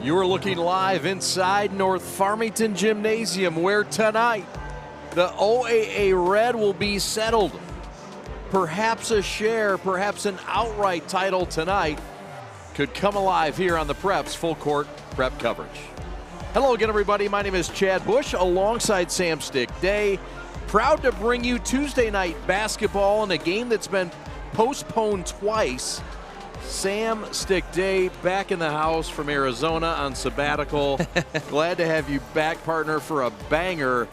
You are looking live inside North Farmington Gymnasium, where tonight the OAA Red will be settled. Perhaps a share, perhaps an outright title tonight could come alive here on the Prep's Full Court Prep coverage. Hello again, everybody. My name is Chad Bush alongside Sam Stick Day. Proud to bring you Tuesday night basketball in a game that's been postponed twice. Sam Stick Day back in the house from Arizona on sabbatical. Glad to have you back, partner, for a banger.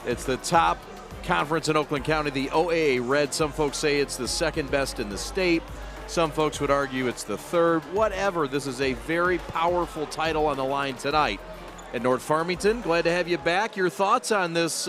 It's the top conference in Oakland County, the OAA Red. Some folks say it's the second best in the state. Some folks would argue it's the third. Whatever, this is a very powerful title on the line tonight at North Farmington. Glad to have you back. Your thoughts on this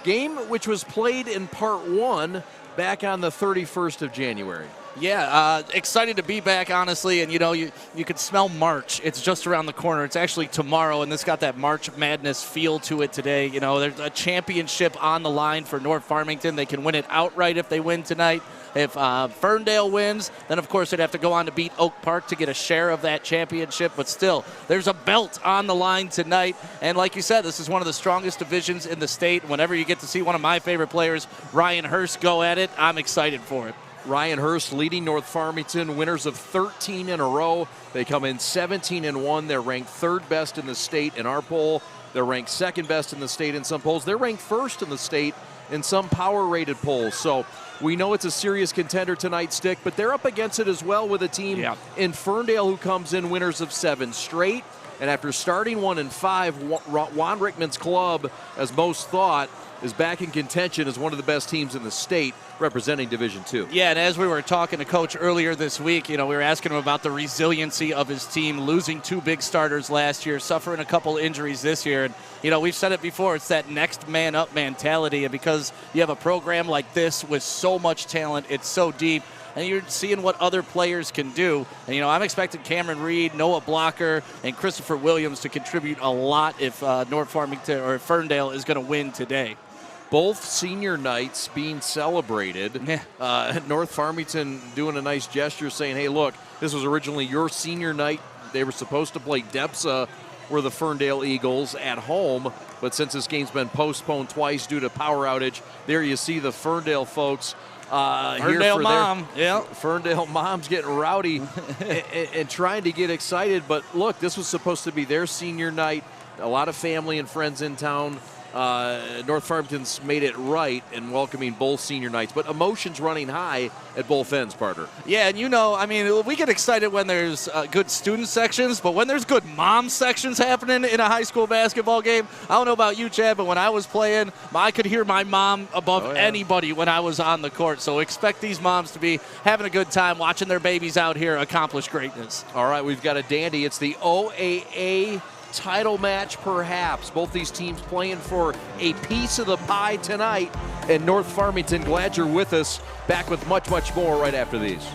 game, which was played in part one back on the 31st of January. Yeah, excited to be back, honestly, and you can smell March. It's just around the corner. It's actually tomorrow, and this got that March Madness feel to it today. There's a championship on the line for North Farmington. They can win it outright if they win tonight. If Ferndale wins, then of course they'd have to go on to beat Oak Park to get a share of that championship. But still, there's a belt on the line tonight. And like you said, this is one of the strongest divisions in the state. Whenever you get to see one of my favorite players, Ryan Hurst, go at it, I'm excited for it. Ryan Hurst leading North Farmington, winners of 13 in a row. They come in 17-1. They're ranked third best in the state in our poll. They're ranked second best in the state in some polls. They're ranked first in the state in some power-rated polls. So we know it's a serious contender tonight, Stick, but they're up against it as well with a team in Ferndale who comes in winners of 7 straight. And after starting 1-5, Juan Rickman's club, as most thought, is back in contention as one of the best teams in the state representing Division II. Yeah, and as we were talking to Coach earlier this week, we were asking him about the resiliency of his team, losing 2 big starters last year, suffering a couple injuries this year. And, we've said it before, it's that next man up mentality. And because you have a program like this with so much talent, it's so deep, and you're seeing what other players can do. And, I'm expecting Cameron Reed, Noah Blocker, and Christopher Williams to contribute a lot if North Farmington or Ferndale is going to win today. Both senior nights being celebrated. North Farmington doing a nice gesture saying, hey, look, this was originally your senior night. They were supposed to play DEPSA, were the Ferndale Eagles, at home. But since this game's been postponed twice due to power outage, there you see the Ferndale folks. Ferndale mom. Ferndale mom's getting rowdy and trying to get excited. But look, this was supposed to be their senior night. A lot of family and friends in town. North Farmington's made it right in welcoming both senior nights, but emotions running high at both ends, partner. Yeah, and we get excited when there's good student sections, but when there's good mom sections happening in a high school basketball game, I don't know about you, Chad, but when I was playing, I could hear my mom above anybody when I was on the court. So expect these moms to be having a good time watching their babies out here accomplish greatness. All right, we've got a dandy. It's the OAA title match, perhaps. Both these teams playing for a piece of the pie tonight. And North Farmington, glad you're with us. Back with much, much more right after these.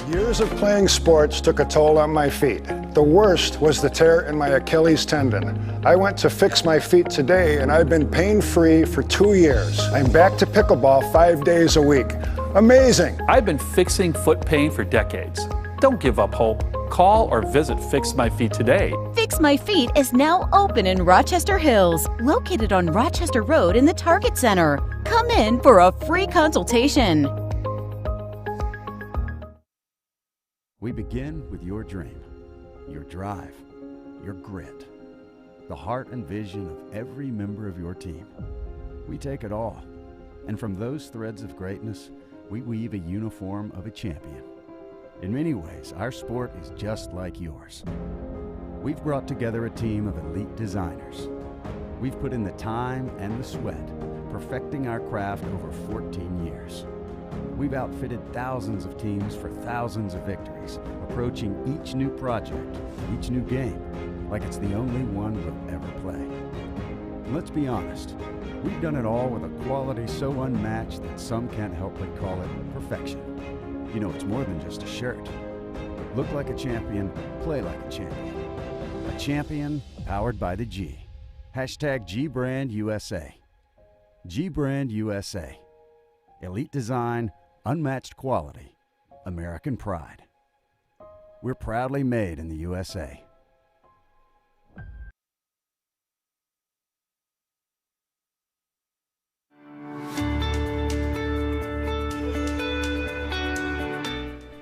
Years of playing sports took a toll on my feet. The worst was the tear in my Achilles tendon. I went to fix my feet today, and I've been pain-free for 2 years. I'm back to pickleball 5 days a week. Amazing! I've been fixing foot pain for decades. Don't give up hope. Call or visit Fix My Feet today. Fix My Feet is now open in Rochester Hills, located on Rochester Road in the Target Center. Come in for a free consultation. We begin with your dream, your drive, your grit, the heart and vision of every member of your team. We take it all, and from those threads of greatness, we weave a uniform of a champion. In many ways, our sport is just like yours. We've brought together a team of elite designers. We've put in the time and the sweat, perfecting our craft over 14 years. We've outfitted thousands of teams for thousands of victories, approaching each new project, each new game, like it's the only one we'll ever play. And let's be honest, we've done it all with a quality so unmatched that some can't help but call it perfection. It's more than just a shirt. Look like a champion, play like a champion. A champion powered by the G. Hashtag G-Brand USA. G-Brand USA. Elite design, unmatched quality, American pride. We're proudly made in the USA.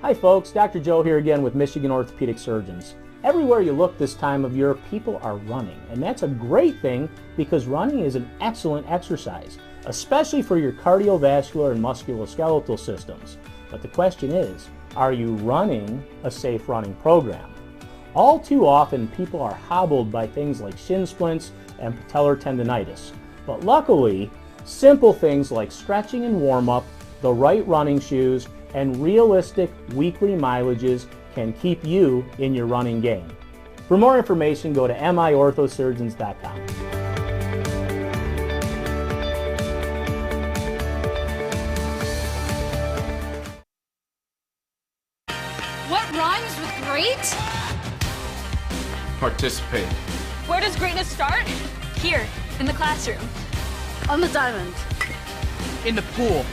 Hi folks, Dr. Joe here again with Michigan Orthopedic Surgeons. Everywhere you look this time of year, people are running, and that's a great thing because running is an excellent exercise, especially for your cardiovascular and musculoskeletal systems. But the question is, are you running a safe running program? All too often, people are hobbled by things like shin splints and patellar tendonitis. But luckily, simple things like stretching and warm-up, the right running shoes, and realistic weekly mileages can keep you in your running game. For more information, go to miorthosurgeons.com. What rhymes with great? Participate. Where does greatness start? Here, in the classroom. On the diamond. In the pool.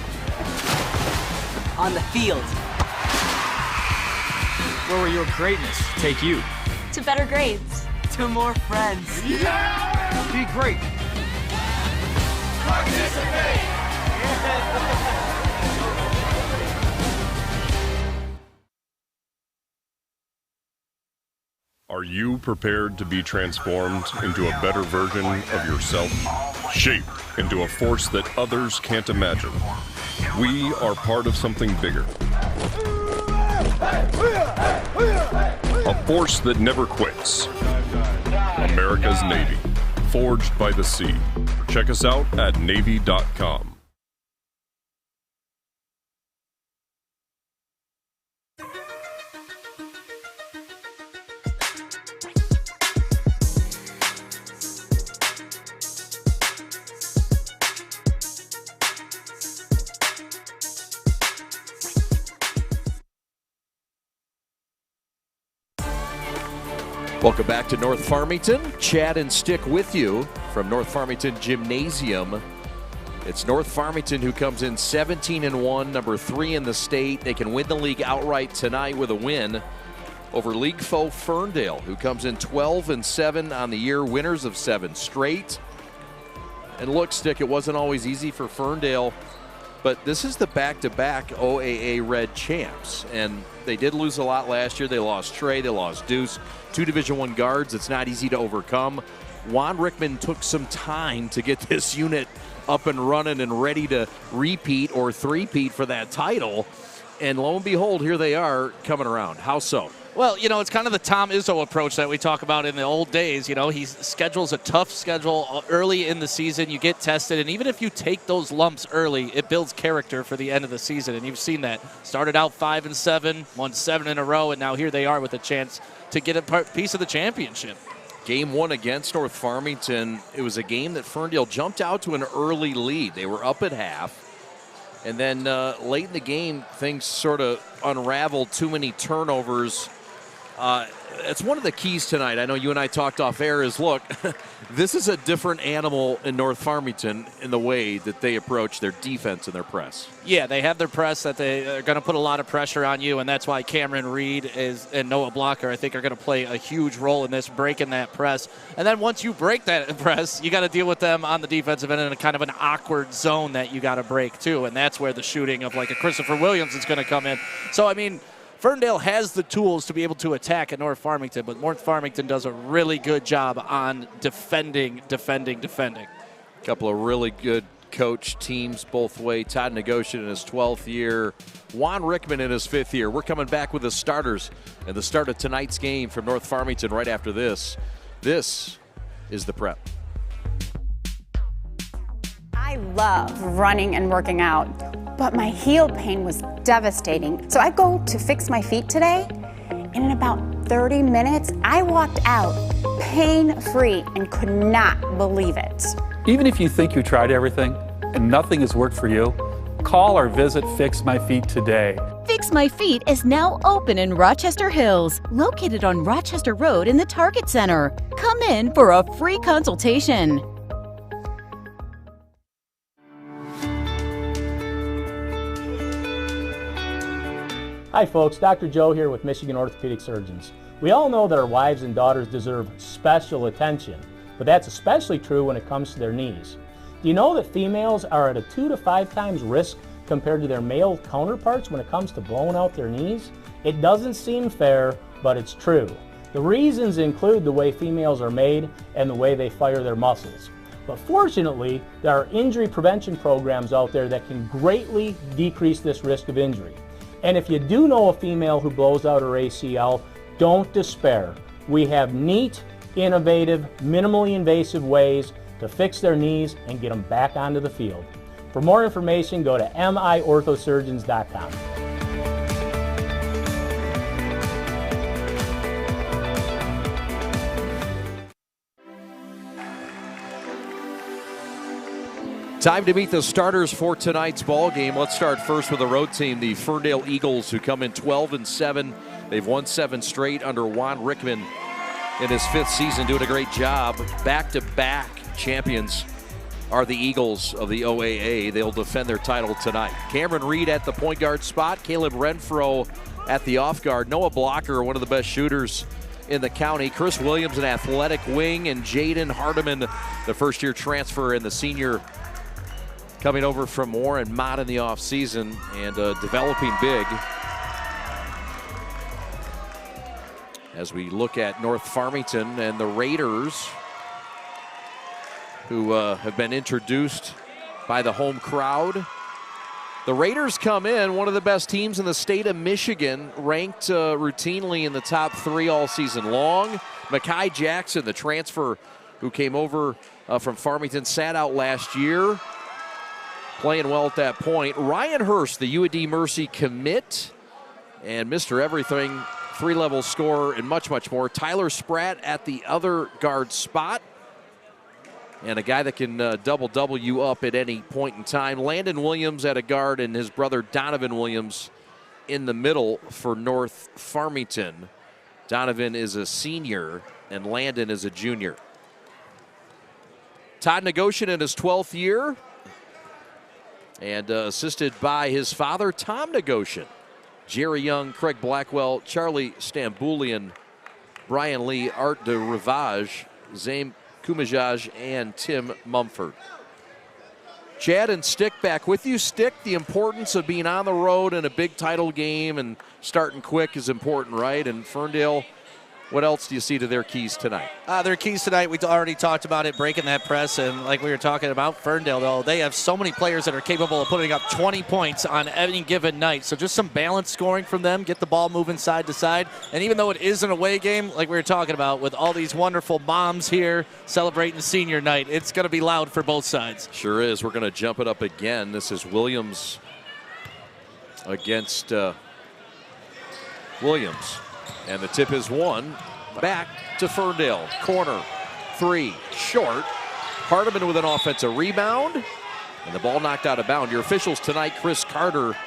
On the field. Where will your greatness take you? To better grades. To more friends. Yeah! Be great. Participate! Are you prepared to be transformed into a better version of yourself? Shaped into a force that others can't imagine. We are part of something bigger. A force that never quits. America's Navy. Forged by the sea. Check us out at Navy.com. Welcome back to North Farmington. Chad and Stick with you from North Farmington Gymnasium. It's North Farmington who comes in 17-1, number 3 in the state. They can win the league outright tonight with a win over league foe Ferndale, who comes in 12-7 on the year, winners of 7 straight. And look, Stick, it wasn't always easy for Ferndale, but this is the back-to-back OAA Red champs, and they did lose a lot last year. They lost Trey, they lost Deuce, 2 Division I guards. It's not easy to overcome. Juan Rickman took some time to get this unit up and running and ready to repeat or three-peat for that title. And lo and behold, here they are coming around. How so? Well, you know, it's kind of the Tom Izzo approach that we talk about in the old days. You know, he schedules a tough schedule early in the season. You get tested, and even if you take those lumps early, it builds character for the end of the season, and you've seen that. Started out 5-7, won 7 in a row, and now here they are with a chance to get a piece of the championship. Game 1 against North Farmington, it was a game that Ferndale jumped out to an early lead. They were up at half. And then late in the game, things sort of unraveled, too many turnovers. It's one of the keys tonight. I know you and I talked off air is, look, this is a different animal in North Farmington in the way that they approach their defense and their press. Yeah, they have their press that they are going to put a lot of pressure on you, and that's why Cameron Reed and Noah Blocker, I think, are going to play a huge role in this, breaking that press. And then once you break that press, you got to deal with them on the defensive end in a kind of an awkward zone that you got to break too, and that's where the shooting of like a Christopher Williams is going to come in. So, I mean, Ferndale has the tools to be able to attack at North Farmington, but North Farmington does a really good job on defending. A couple of really good coach teams both way. Todd Negocian in his 12th year. Juan Rickman in his 5th year. We're coming back with the starters and the start of tonight's game from North Farmington right after this. This is the Prep. I love running and working out, but my heel pain was devastating. So I go to fix my feet today, and in about 30 minutes, I walked out pain-free and could not believe it. Even if you think you tried everything and nothing has worked for you, call or visit Fix My Feet today. Fix My Feet is now open in Rochester Hills, located on Rochester Road in the Target Center. Come in for a free consultation. Hi folks, Dr. Joe here with Michigan Orthopedic Surgeons. We all know that our wives and daughters deserve special attention, but that's especially true when it comes to their knees. Do you know that females are at a 2 to 5 times risk compared to their male counterparts when it comes to blowing out their knees? It doesn't seem fair, but it's true. The reasons include the way females are made and the way they fire their muscles. But fortunately, there are injury prevention programs out there that can greatly decrease this risk of injury. And if you do know a female who blows out her ACL, don't despair. We have neat, innovative, minimally invasive ways to fix their knees and get them back onto the field. For more information, go to miorthosurgeons.com. Time to meet the starters for tonight's ball game. Let's start first with the road team, the Ferndale Eagles, who come in 12-7. They've won 7 straight under Juan Rickman in his 5th season, doing a great job. Back-to-back champions are the Eagles of the OAA. They'll defend their title tonight. Cameron Reed at the point guard spot, Caleb Renfro at the off guard, Noah Blocker, one of the best shooters in the county, Chris Williams, an athletic wing, and Jaden Hardiman, the first-year transfer and the senior coming over from Warren Mott in the offseason and developing big. As we look at North Farmington and the Raiders, who have been introduced by the home crowd. The Raiders come in, one of the best teams in the state of Michigan, ranked routinely in the top 3 all season long. Mekhi Jackson, the transfer who came over from Farmington, sat out last year, playing well at that point. Ryan Hurst, the UAD Mercy commit, and Mr. Everything, 3-level scorer, and much, much more. Tyler Spratt at the other guard spot, and a guy that can double you up at any point in time. Landon Williams at a guard, and his brother Donovan Williams in the middle for North Farmington. Donovan is a senior, and Landon is a junior. Todd Negoshin in his 12th year, and assisted by his father, Tom Negoshin. Jerry Young, Craig Blackwell, Charlie Stambulian, Brian Lee, Art de Rivage, Zaim Kumajaj, and Tim Mumford. Chad and Stick back with you. Stick, the importance of being on the road in a big title game and starting quick is important, right? And Ferndale, what else do you see to their keys tonight? Their keys tonight, we already talked about it, breaking that press. And like we were talking about Ferndale, though, they have so many players that are capable of putting up 20 points on any given night. So just some balanced scoring from them, get the ball moving side to side. And even though it is an away game, like we were talking about, with all these wonderful moms here celebrating senior night, it's going to be loud for both sides. Sure is. We're going to jump it up again. This is Williams against Williams. And the tip is one. Back to Ferndale. Corner. 3. Short. Hardiman with an offensive rebound. And the ball knocked out of bounds. Your officials tonight, Chris Carter,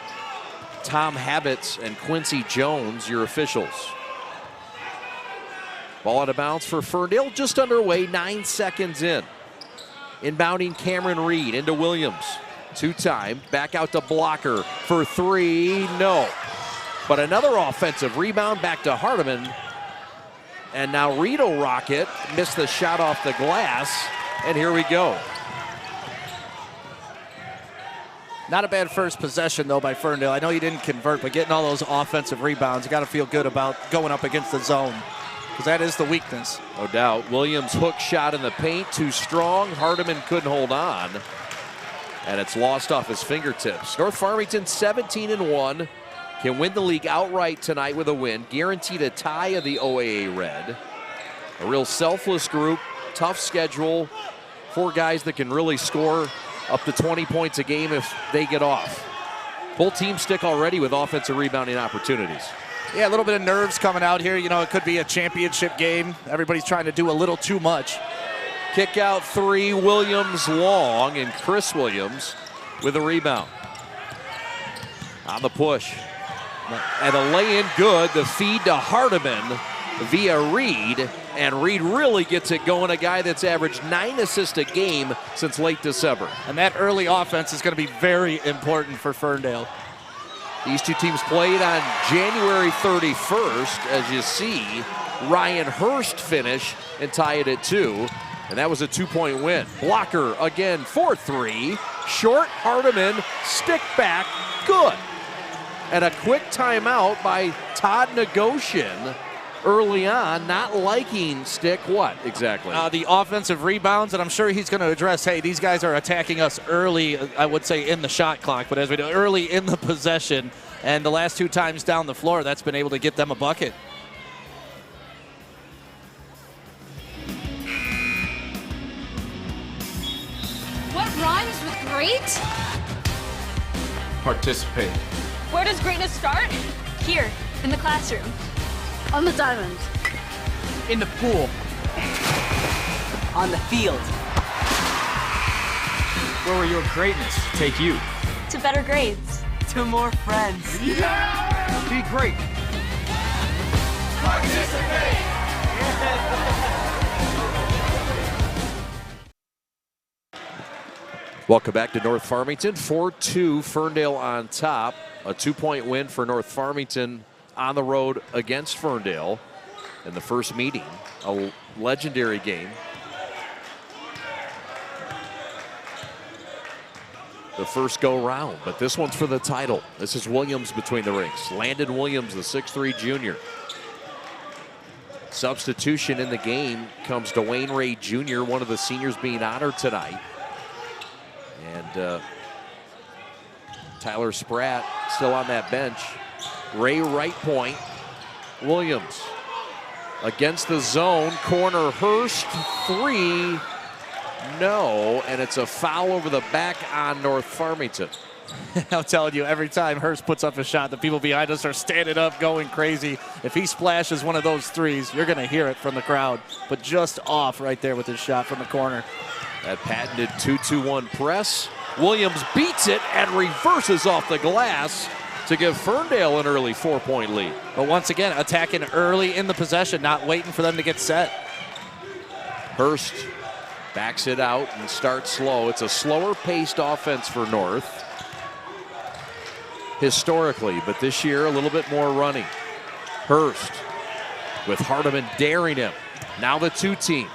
Tom Habits, and Quincy Jones, your officials. Ball out of bounds for Ferndale. Just underway. 9 seconds in. Inbounding Cameron Reed into Williams. 2-time. Back out to Blocker for 3. No. But another offensive rebound back to Hardiman. And now Rito Rocket missed the shot off the glass. And here we go. Not a bad first possession, though, by Ferndale. I know you didn't convert, but getting all those offensive rebounds, you got to feel good about going up against the zone, because that is the weakness. No doubt. Williams' hook shot in the paint, too strong. Hardiman couldn't hold on. And it's lost off his fingertips. North Farmington 17-1. Can win the league outright tonight with a win. Guaranteed a tie of the OAA Red. A real selfless group, tough schedule. 4 guys that can really score up to 20 points a game if they get off. Full team stick already with offensive rebounding opportunities. Yeah, a little bit of nerves coming out here. You know, it could be a championship game. Everybody's trying to do a little too much. Kick out 3, Williams long, and Chris Williams with a rebound. On the push. And the lay-in good, the feed to Hardiman via Reed, and Reed really gets it going, a guy that's averaged 9 assists a game since late December. And that early offense is going to be very important for Ferndale. These two teams played on January 31st. As you see, Ryan Hurst finish and tie it at 2. And that was a 2-point win. Blocker again for 3. Short, Hardiman, stick back, good. And a quick timeout by Todd Negocian early on, not liking stick what exactly? The offensive rebounds, and I'm sure he's going to address, hey, these guys are attacking us early, I would say in the shot clock, but as we know, early in the possession. And the last 2 times down the floor, that's been able to get them a bucket. What rhymes with great? Participate. Where does greatness start? Here, in the classroom. On the diamond. In the pool. On the field. Where will your greatness take you? To better grades. To more friends. Yeah! Be great. Participate. Welcome back to North Farmington. 4-2, Ferndale on top. A 2-point win for North Farmington on the road against Ferndale in the first meeting. A legendary game. The first go round, but this one's for the title. This is Williams between the rings. Landon Williams, the 6'3 junior. Substitution in the game comes Dwayne Ray Jr., one of the seniors being honored tonight. And Tyler Spratt still on that bench. Ray right point. Williams against the zone. Corner Hurst, 3. No, and it's a foul over the back on North Farmington. I'm telling you, every time Hurst puts up a shot, the people behind us are standing up, going crazy. If he splashes one of those threes, you're going to hear it from the crowd. But just off right there with his shot from the corner. That patented 2-2-1 press. Williams beats it and reverses off the glass to give Ferndale an early 4-point lead. But once again, attacking early in the possession, not waiting for them to get set. Hurst backs it out and starts slow. It's a slower paced offense for North historically, but this year a little bit more running. Hurst with Hardiman daring him. Now the 2-team.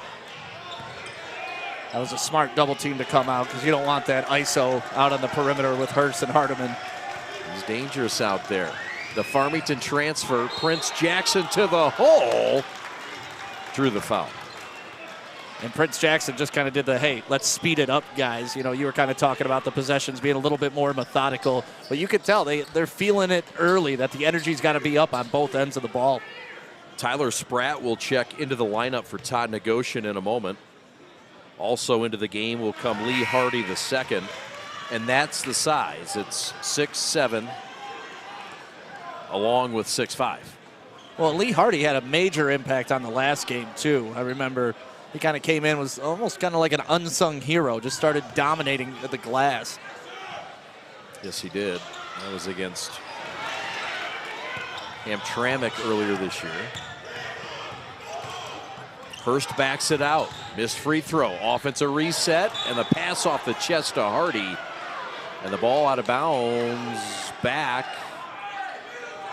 That was a smart double team to come out because you don't want that ISO out on the perimeter with Hurst and Hardiman. He's dangerous out there. The Farmington transfer, Prince Jackson to the hole, drew the foul. And Prince Jackson just kind of did the, hey, let's speed it up, guys. You know, you were kind of talking about the possessions being a little bit more methodical, but you could tell they're feeling it early, that the energy's got to be up on both ends of the ball. Tyler Spratt will check into the lineup for Todd Negocian in a moment. Also into the game will come Lee Hardy the second, and that's the size. It's 6'7", along with 6'5". Well, Lee Hardy had a major impact on the last game, too. I remember he kind of came in, was almost kind of like an unsung hero, just started dominating at the glass. Yes, he did. That was against Hamtramck earlier this year. Hurst backs it out. Missed free throw. Offensive reset, and the pass off the chest to Hardy. And the ball out of bounds back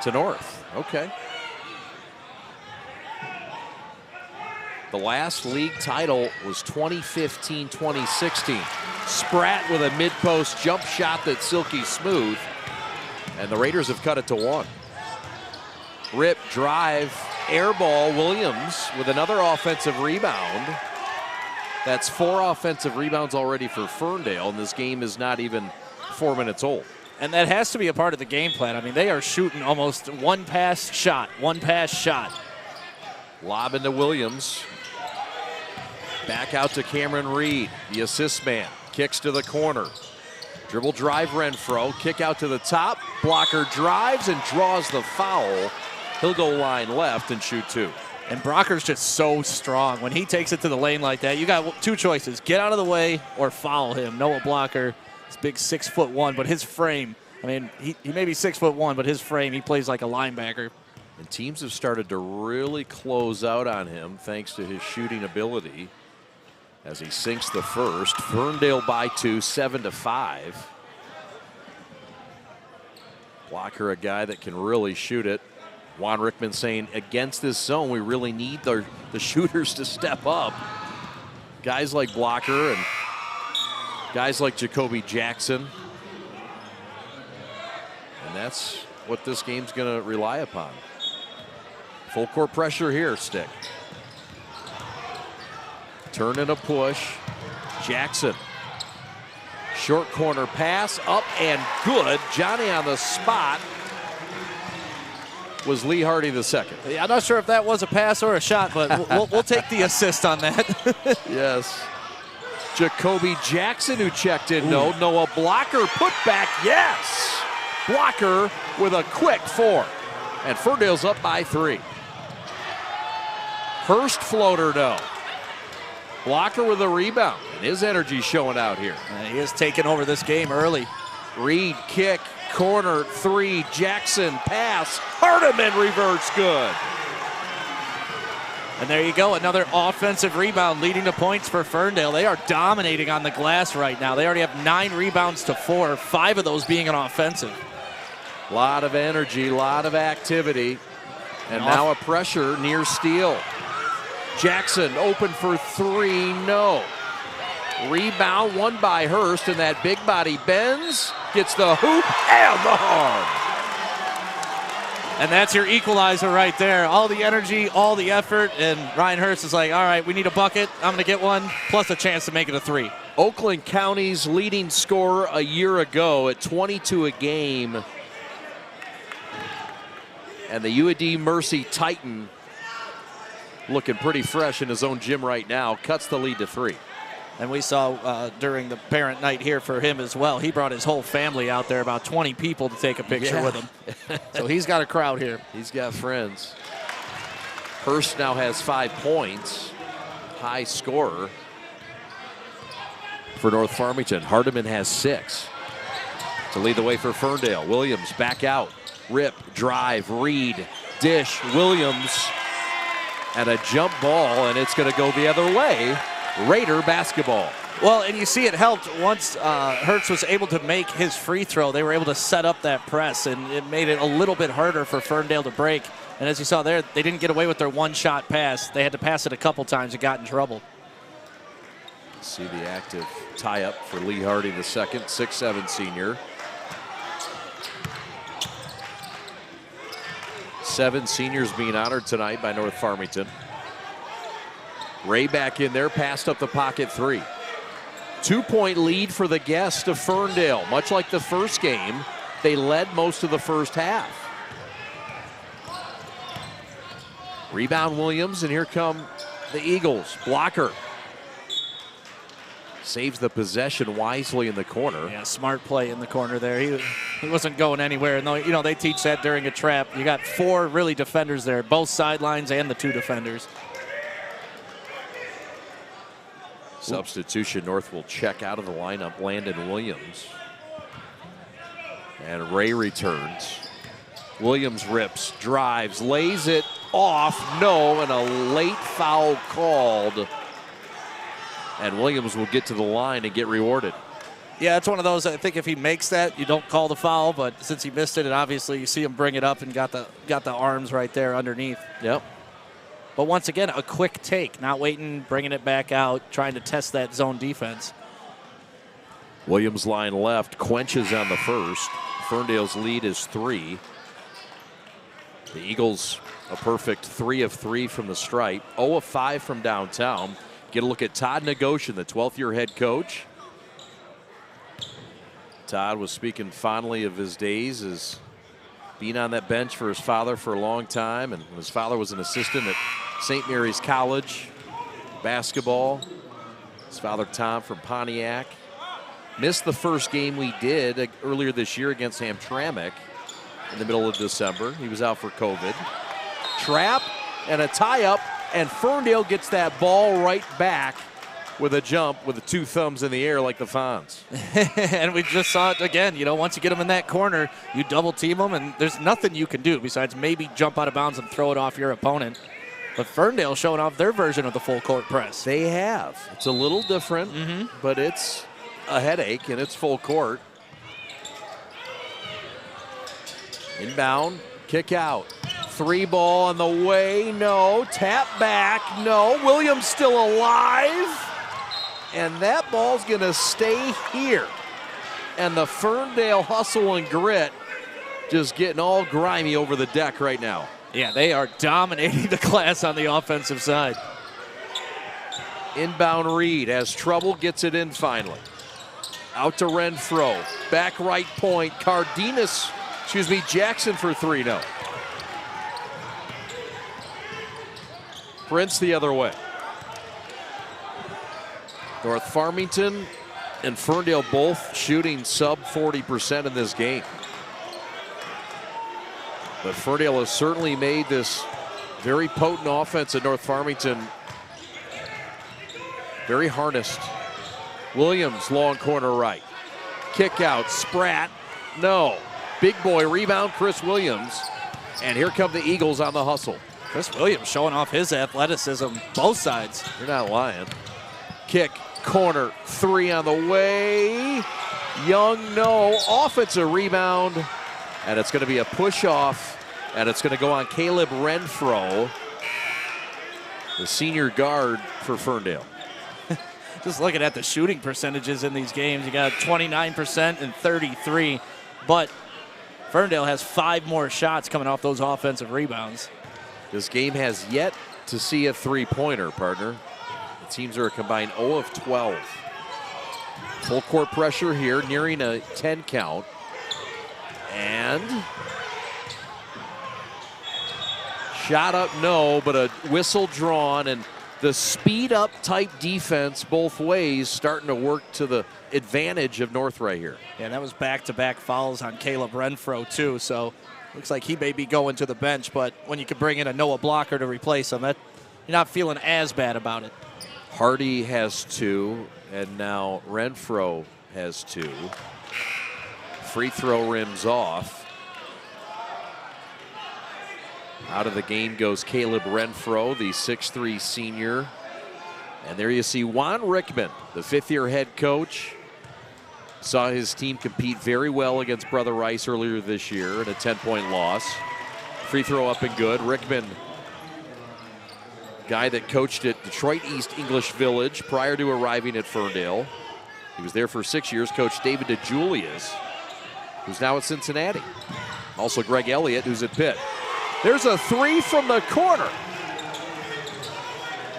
to North. Okay. The last league title was 2015-2016. Spratt with a mid-post jump shot that's silky smooth. And the Raiders have cut it to 1. Rip, drive, air ball. Williams with another offensive rebound. That's 4 offensive rebounds already for Ferndale, and this game is not even 4 minutes old. And that has to be a part of the game plan. I mean, they are shooting almost one pass shot. Lob into Williams. Back out to Cameron Reed, the assist man. Kicks to the corner. Dribble drive Renfro. Kick out to the top. Blocker drives and draws the foul. He'll go line left and shoot 2. And Brocker's just so strong. When he takes it to the lane like that, you got 2 choices. Get out of the way or foul him. Noah Blocker is big 6'1", but his frame, I mean, he may be 6'1", but his frame, he plays like a linebacker. And teams have started to really close out on him thanks to his shooting ability as he sinks the first. Ferndale by 2, 7-5. Blocker, a guy that can really shoot it. Juan Rickman saying against this zone, we really need the shooters to step up. Guys like Blocker and guys like Jacoby Jackson. And that's what this game's going to rely upon. Full court pressure here, Stick. Turn and a push. Jackson. Short corner pass, up and good. Johnny on the spot. Was Lee Hardy the second? Yeah, I'm not sure if that was a pass or a shot, but we'll take the assist on that. Yes. Jacoby Jackson, who checked in, no. Noah Blocker, put back, yes. Blocker with a quick 4. And Ferndale's up by 3. Hurst floater, no. Blocker with a rebound. And his energy showing out here. He is taking over this game early. Reed kick, corner 3, Jackson pass, Hardiman reverse, good. And there you go, another offensive rebound leading to points for Ferndale. They are dominating on the glass right now. They already have 9 rebounds to 4, 5 of those being an offensive. A lot of energy, a lot of activity. And now a pressure near steal. Jackson open for 3, no. Rebound won by Hurst, and that big body bends, gets the hoop and the horn. And that's your equalizer right there. All the energy, all the effort, and Ryan Hurst is like, all right, we need a bucket. I'm going to get one, plus a chance to make it a 3. Oakland County's leading scorer a year ago at 22 a game. And the UAD Mercy Titan looking pretty fresh in his own gym right now, cuts the lead to 3. And we saw during the parent night here for him as well. He brought his whole family out there, about 20 people to take a picture with him. So he's got a crowd here. He's got friends. Hurst now has 5 points. High scorer for North Farmington. Hardiman has 6 to lead the way for Ferndale. Williams back out. Rip, drive, Reed, dish, Williams, and a jump ball, and it's going to go the other way. Raider basketball. Well, and you see it helped once Hurts was able to make his free throw. They were able to set up that press, and it made it a little bit harder for Ferndale to break. And as you saw there, they didn't get away with their one-shot pass. They had to pass it a couple times and got in trouble. See the active tie-up for Lee Hardy the second, 6'7" senior. 7 seniors being honored tonight by North Farmington. Ray back in there, passed up the pocket 3. 2-point lead for the guests of Ferndale. Much like the first game, they led most of the first half. Rebound Williams, and here come the Eagles. Blocker saves the possession wisely in the corner. Yeah, smart play in the corner there. He wasn't going anywhere. And you know, they teach that during a trap. You got 4 really defenders there, both sidelines and the 2 defenders. Substitution, North will check out of the lineup, Landon Williams. And Ray returns. Williams rips, drives, lays it off, no, and a late foul called. And Williams will get to the line and get rewarded. Yeah, it's one of those, I think if he makes that, you don't call the foul, but since he missed it, and obviously you see him bring it up and got the arms right there underneath. Yep. But once again, a quick take, not waiting, bringing it back out, trying to test that zone defense. Williams line left, quenches on the first. Ferndale's lead is 3. The Eagles a perfect 3 of 3 from the stripe, 0 of 5 from downtown. Get a look at Todd Negoshian, the 12th-year head coach. Todd was speaking fondly of his days as being on that bench for his father for a long time, and his father was an assistant at St. Mary's College basketball. His father, Tom, from Pontiac. Missed the first game we did earlier this year against Hamtramck in the middle of December. He was out for COVID. Trap and a tie-up, and Ferndale gets that ball right back with a jump with the 2 thumbs in the air like the Fonz. And we just saw it again. You know, once you get them in that corner, you double team them, and there's nothing you can do besides maybe jump out of bounds and throw it off your opponent. But Ferndale showing off their version of the full court press. They have. It's a little different, but it's a headache, and it's full court. Inbound, kick out. 3 ball on the way, no. Tap back, no. Williams still alive. And that ball's gonna stay here. And the Ferndale hustle and grit just getting all grimy over the deck right now. Yeah, they are dominating the class on the offensive side. Inbound Reed has trouble, gets it in finally. Out to Renfro, back right point. Jackson for 3, no. Prince the other way. North Farmington and Ferndale both shooting sub 40% in this game. But Ferndale has certainly made this very potent offense at North Farmington very harnessed. Williams, long corner right. Kick out, Spratt, no. Big boy rebound, Chris Williams. And here come the Eagles on the hustle. Chris Williams showing off his athleticism, both sides. You're not lying. Kick, corner, 3 on the way. Young, no. Offensive rebound. And it's going to be a push off. And it's going to go on Caleb Renfro, the senior guard for Ferndale. Just looking at the shooting percentages in these games, you got 29% and 33. But Ferndale has 5 more shots coming off those offensive rebounds. This game has yet to see a 3-pointer, partner. The teams are a combined 0 of 12. Full court pressure here, nearing a 10 count. And shot up, no, but a whistle drawn, and the speed up type defense both ways starting to work to the advantage of North right here. Yeah, that was back-to-back fouls on Caleb Renfro too, so looks like he may be going to the bench, but when you could bring in a Noah Blocker to replace him, you're not feeling as bad about it. Hardy has 2, and now Renfro has 2. Free throw rims off. Out of the game goes Caleb Renfro, the 6'3 senior. And there you see Juan Rickman, the 5th-year head coach. Saw his team compete very well against Brother Rice earlier this year in a 10-point loss. Free throw up and good. Rickman, guy that coached at Detroit East English Village prior to arriving at Ferndale. He was there for 6 years. Coach David DeJulius, who's now at Cincinnati. Also Greg Elliott, who's at Pitt. There's a 3 from the corner.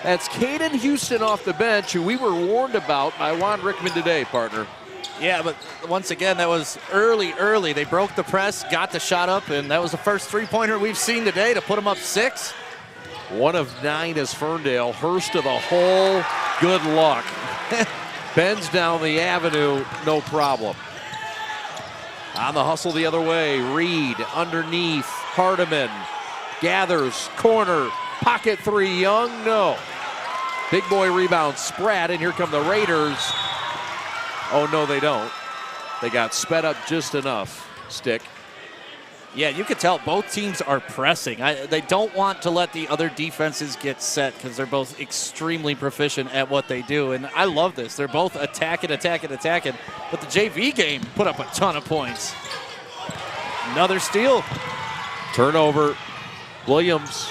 That's Caden Houston off the bench, who we were warned about by Juan Rickman today, partner. Yeah, but once again, that was early. They broke the press, got the shot up, and that was the first 3-pointer we've seen today to put them up 6. 1 of 9 is Ferndale. Hurst to the hole. Good luck. Bends down the avenue, no problem. On the hustle the other way, Reed underneath, Hardiman gathers, corner, pocket 3, Young, no. Big boy rebound, Spratt, and here come the Raiders. Oh, no, they don't. They got sped up just enough, Stick. Yeah, you could tell both teams are pressing. They don't want to let the other defenses get set because they're both extremely proficient at what they do. And I love this. They're both attacking. But the JV game put up a ton of points. Another steal. Turnover. Williams,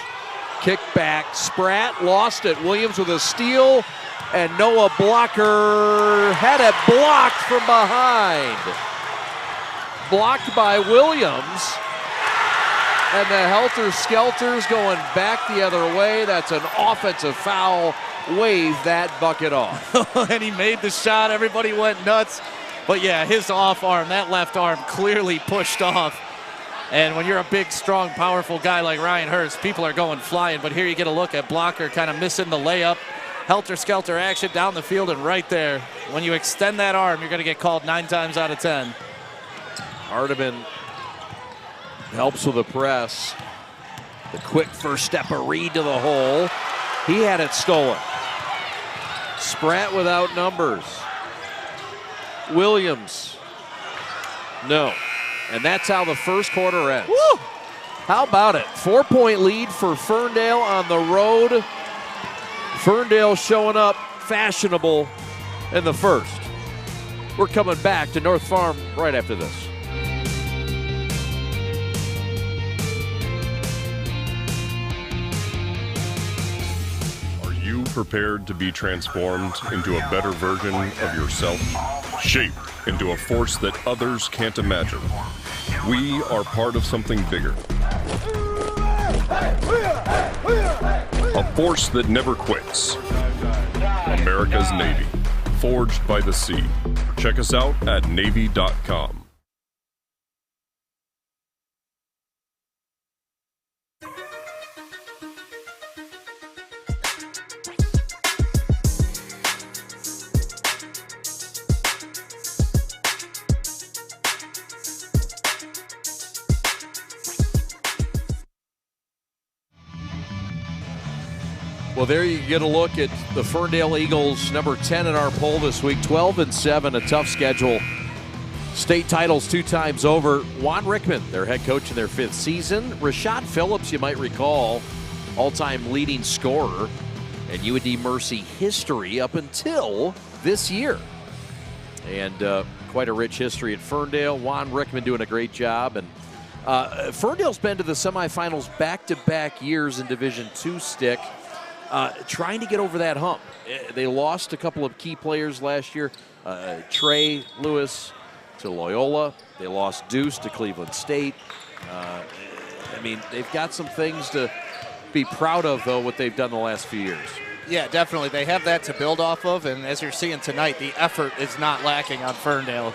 kick back. Spratt lost it. Williams with a steal. And Noah Blocker had it blocked from behind. Blocked by Williams. And the helter-skelter's going back the other way. That's an offensive foul. Wave that bucket off. And he made the shot. Everybody went nuts. But yeah, his off arm, that left arm clearly pushed off. And when you're a big, strong, powerful guy like Ryan Hurst, people are going flying. But here you get a look at Blocker kind of missing the layup. Helter-skelter action down the field, and right there, when you extend that arm, you're going to get called 9 times out of 10. Hardiman helps with the press. The quick first step of Reed to the hole. He had it stolen. Spratt without numbers. Williams, no. And that's how the first quarter ends. Woo! How about it? 4-point lead for Ferndale on the road. Ferndale showing up fashionable in the first. We're coming back to North Farm right after this. you prepared to be transformed into a better version of yourself? Shaped into a force that others can't imagine. We are part of something bigger. A force that never quits. America's Navy. Forged by the sea. Check us out at Navy.com. Well, there you get a look at the Ferndale Eagles, number 10 in our poll this week, 12-7, a tough schedule. State titles 2 times over. Juan Rickman, their head coach in their 5th season. Rashad Phillips, you might recall, all-time leading scorer in UAD Mercy history up until this year. And quite a rich history at Ferndale. Juan Rickman doing a great job. And Ferndale's been to the semifinals back-to-back years in Division II stick. Trying to get over that hump. They lost a couple of key players last year. Trey Lewis to Loyola. They lost Deuce to Cleveland State. I mean, they've got some things to be proud of, though, what they've done the last few years. Yeah, definitely. They have that to build off of, and as you're seeing tonight, the effort is not lacking on Ferndale.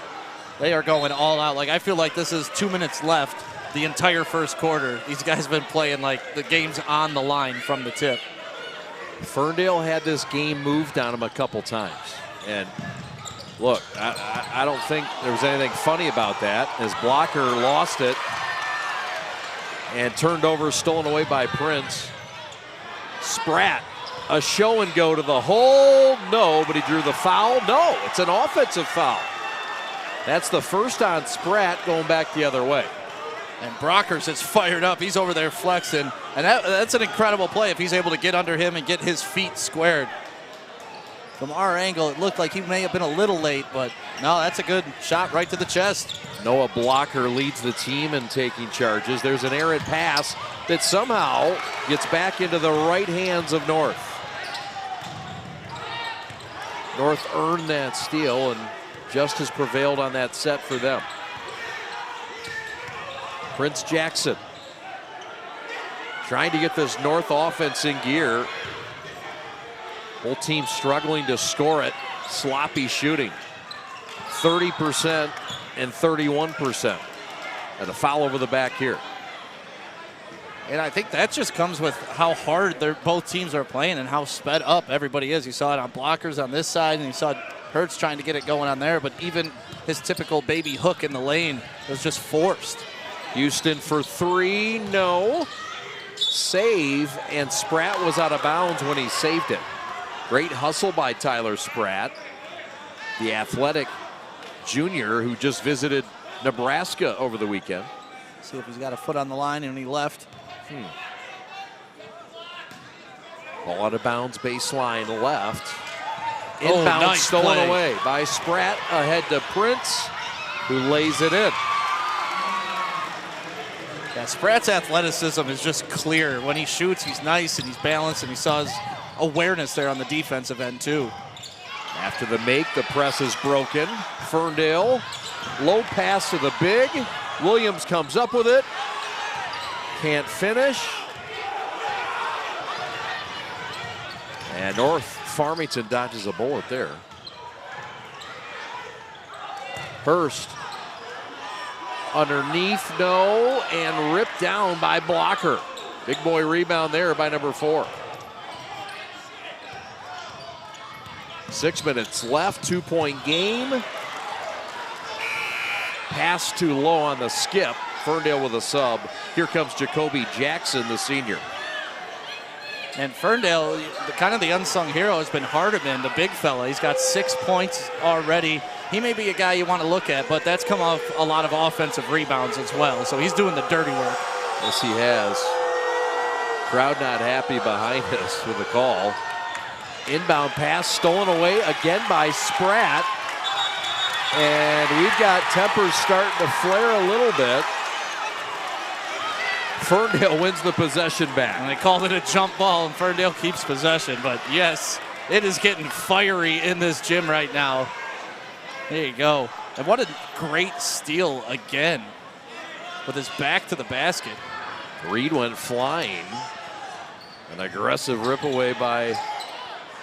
They are going all out. Like, I feel like this is 2 minutes left the entire first quarter. These guys have been playing like the game's on the line from the tip. Ferndale had this game moved on them a couple times. And look, I don't think there was anything funny about that, as blocker lost it and turned over, stolen away by Prince. Spratt, a show and go to the hole. No, but he drew the foul. No, it's an offensive foul. That's the first on Spratt, going back the other way. And Brockers is fired up. He's over there flexing. And that's an incredible play if he's able to get under him and get his feet squared. From our angle, it looked like he may have been a little late, but no, that's a good shot right to the chest. Noah Blocker leads the team in taking charges. There's an errant pass that somehow gets back into the right hands of North. North earned that steal, and justice prevailed on that set for them. Prince Jackson trying to get this North offense in gear. Whole team struggling to score it. Sloppy shooting. 30% and 31%. And a foul over the back here. And I think that just comes with how hard both teams are playing and how sped up everybody is. You saw it on Blockers on this side, and you saw Hurts trying to get it going on there, but even his typical baby hook in the lane was just forced. Houston for 3, no. Save, and Spratt was out of bounds when he saved it. Great hustle by Tyler Spratt, the athletic junior who just visited Nebraska over the weekend. See if he's got a foot on the line, and he left. Ball out of bounds, baseline left. Inbound, nice stolen play away by Spratt, ahead to Prince, who lays it in. Yeah, Spratt's athleticism is just clear. When he shoots, he's nice and he's balanced, and he saw his awareness there on the defensive end too. After the make, the press is broken. Ferndale, low pass to the big. Williams comes up with it. Can't finish. And North Farmington dodges a bullet there. Hurst. Underneath, no, and ripped down by Blocker. Big boy rebound there by number 4. 6 minutes left, 2-point game. Pass too low on the skip. Ferndale with a sub. Here comes Jacoby Jackson, the senior. And Ferndale, kind of the unsung hero, has been Hardiman, the big fella. He's got 6 points already. He may be a guy you want to look at, but that's come off a lot of offensive rebounds as well. So he's doing the dirty work. Yes, he has. Crowd not happy behind us with the call. Inbound pass stolen away again by Spratt. And we've got tempers starting to flare a little bit. Ferndale wins the possession back. And they called it a jump ball, and Ferndale keeps possession. But yes, it is getting fiery in this gym right now. There you go. And what a great steal again with his back to the basket. Reed went flying. An aggressive rip away by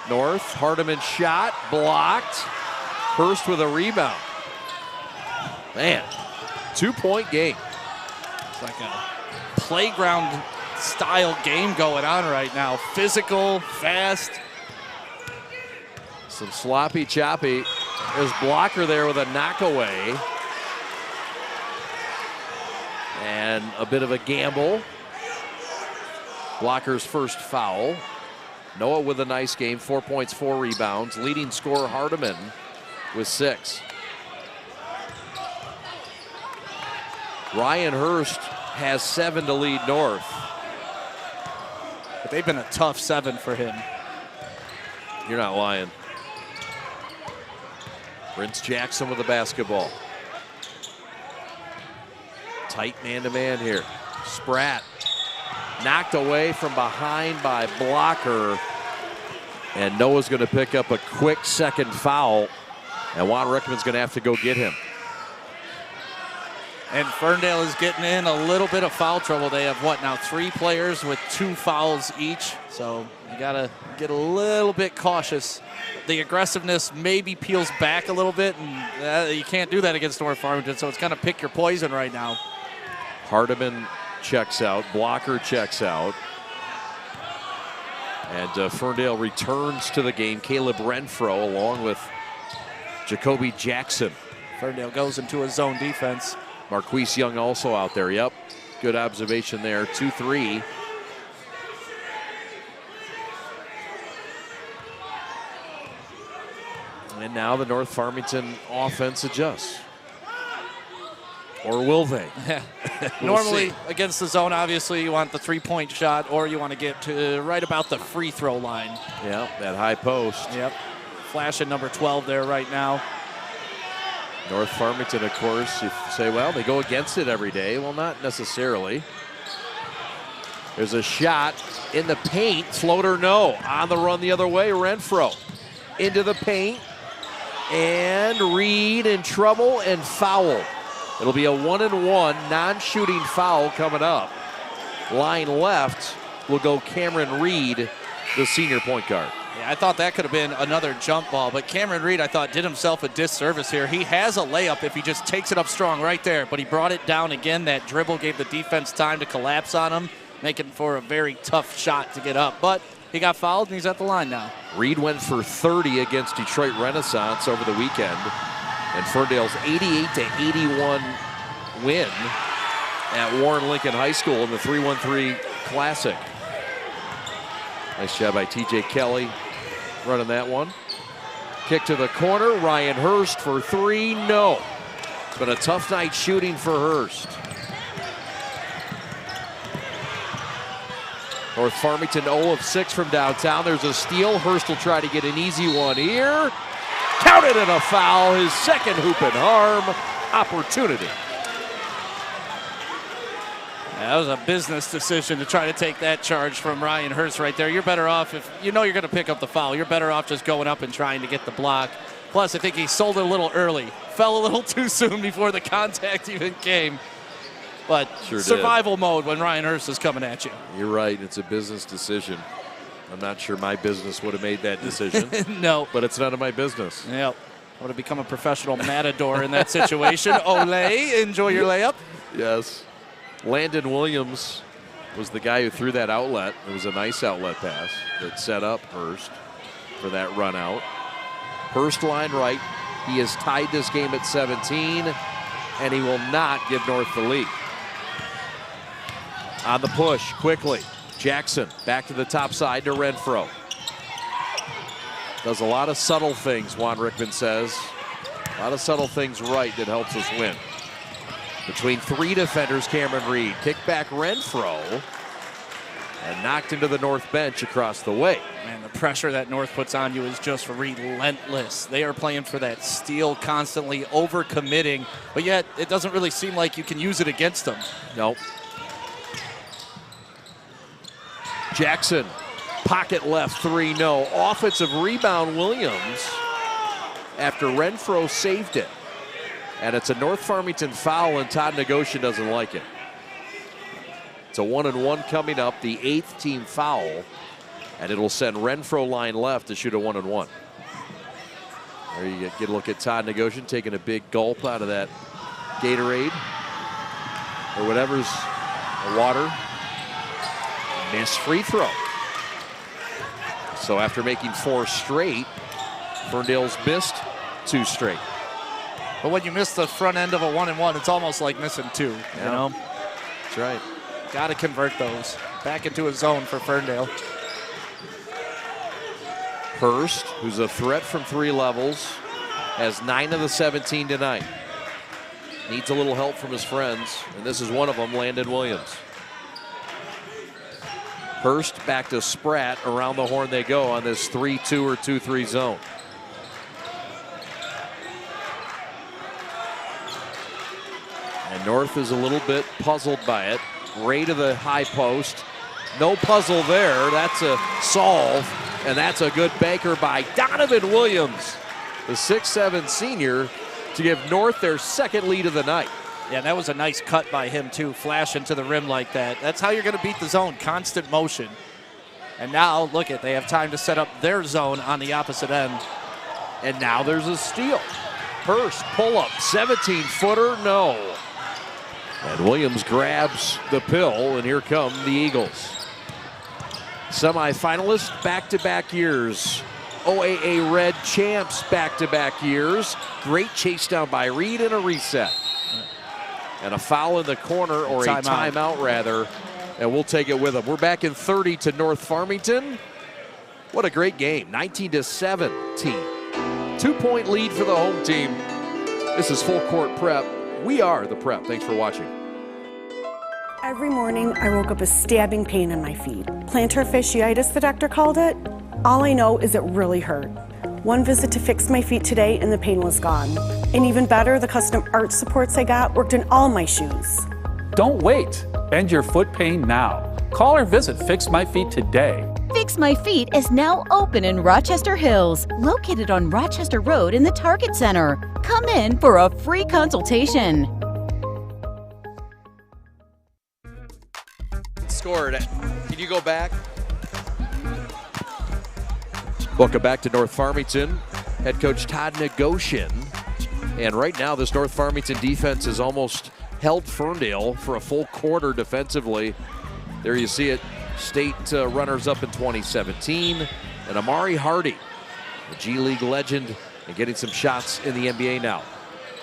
North. Hardiman shot, blocked. Hurst with a rebound. Man, 2-point game. It's like a playground style game going on right now. Physical, fast. Some sloppy choppy. There's Blocker there with a knockaway. And a bit of a gamble. Blocker's first foul. Noah with a nice game, 4 points, 4 rebounds. Leading scorer Hardiman with 6. Ryan Hurst has 7 to lead North. But they've been a tough 7 for him. You're not lying. Prince Jackson with the basketball. Tight man-to-man here. Spratt knocked away from behind by Blocker. And Noah's going to pick up a quick second foul. And Juan Rickman's going to have to go get him. And Ferndale is getting in a little bit of foul trouble. They have, what now, 3 players with 2 fouls each. So you got to get a little bit cautious. The aggressiveness maybe peels back a little bit, and you can't do that against North Farmington, so it's kind of pick your poison right now. Hardiman checks out. Blocker checks out. And Ferndale returns to the game. Caleb Renfro along with Jacoby Jackson. Ferndale goes into a zone defense. Marquise Young also out there. Yep, good observation there. 2-3. And now the North Farmington offense adjusts. Or will they? Normally, against the zone, obviously, you want the 3-point shot, or you want to get to right about the free throw line. Yeah, that high post. Yep. Flashing number 12 there right now. North Farmington, of course, you say, well, they go against it every day. Well, not necessarily. There's a shot in the paint. Floater, no. On the run the other way, Renfro. Into the paint. And Reed in trouble and foul. It'll be a 1-and-1 non-shooting foul coming up. Line left will go Cameron Reed, the senior point guard. Yeah, I thought that could have been another jump ball, but Cameron Reed, I thought, did himself a disservice here. He has a layup if he just takes it up strong right there, but he brought it down again. That dribble gave the defense time to collapse on him, making for a very tough shot to get up. But he got fouled, and he's at the line now. Reed went for 30 against Detroit Renaissance over the weekend. And Ferndale's 88-81 win at Warren Lincoln High School in the 3-1-3 Classic. Nice job by TJ Kelly running that one. Kick to the corner. Ryan Hurst for 3. No. It's been a tough night shooting for Hurst. North Farmington 0 of 6 from downtown. There's a steal. Hurst will try to get an easy one here. Counted and a foul. His second hoop and harm opportunity. That was a business decision to try to take that charge from Ryan Hurst right there. You're better off, if you know you're going to pick up the foul, you're better off just going up and trying to get the block. Plus, I think he sold it a little early. Fell a little too soon before the contact even came. But sure survival mode when Ryan Hurst is coming at you. You're right. It's a business decision. I'm not sure my business would have made that decision. No. But it's none of my business. Yep. I would have become a professional matador in that situation. Olay, enjoy your layup. Yes. Landon Williams was the guy who threw that outlet. It was a nice outlet pass that set up Hurst for that run out. Hurst line right. He has tied this game at 17, and he will not give North the lead. On the push, quickly. Jackson back to the top side to Renfro. Does a lot of subtle things, Juan Rickman says. A lot of subtle things right that helps us win. Between 3 defenders, Cameron Reed. Kick back Renfro. And knocked into the North bench across the way. Man, the pressure that North puts on you is just relentless. They are playing for that steal constantly, overcommitting. But yet, it doesn't really seem like you can use it against them. Nope. Jackson, pocket left 3, no. Offensive rebound, Williams, after Renfro saved it. And it's a North Farmington foul, and Todd Negocian doesn't like it. It's a 1-and-1 coming up, the 8th team foul, and it'll send Renfro line left to shoot a 1-and-1. There you get a look at Todd Negocian taking a big gulp out of that Gatorade or whatever's water. Missed free throw. So after making 4 straight, Ferndale's missed 2 straight. But when you miss the front end of a 1-and-1, it's almost like missing 2, you know? That's right. Got to convert those back into a zone for Ferndale. Hurst, who's a threat from 3 levels, has 9 of the 17 tonight. Needs a little help from his friends, and this is one of them, Landon Williams. Hurst back to Spratt. Around the horn they go on this 3-2 or 2-3 zone. And North is a little bit puzzled by it. Ray to the high post. No puzzle there. That's a solve. And that's a good banker by Donovan Williams, the 6'7" senior, to give North their 2nd lead of the night. Yeah, that was a nice cut by him, too, flashing to the rim like that. That's how you're going to beat the zone, constant motion. And now, look at, they have time to set up their zone on the opposite end. And now there's a steal. Hurst, pull-up, 17-footer, no. And Williams grabs the pill, and here come the Eagles. Semi-finalists, back-to-back years. OAA Red champs, back-to-back years. Great chase down by Reed and a reset. And a foul in the corner, or a timeout rather, and we'll take it with them. We're back in 30 to North Farmington. What a great game, 19-17. 2-point lead for the home team. This is Full Court Prep. We are the Prep. Thanks for watching. Every morning, I woke up with stabbing pain in my feet. Plantar fasciitis, the doctor called it. All I know is it really hurt. One visit to Fix My Feet today and the pain was gone. And even better, the custom arch supports I got worked in all my shoes. Don't wait. End your foot pain now. Call or visit Fix My Feet today. Fix My Feet is now open in Rochester Hills, located on Rochester Road in the Target Center. Come in for a free consultation. Scored. Can you go back? Welcome back to North Farmington. Head coach Todd Negocian. And right now, this North Farmington defense has almost held Ferndale for a full quarter defensively. There you see it. State runners-up in 2017. And Amari Hardy, the G League legend, and getting some shots in the NBA now.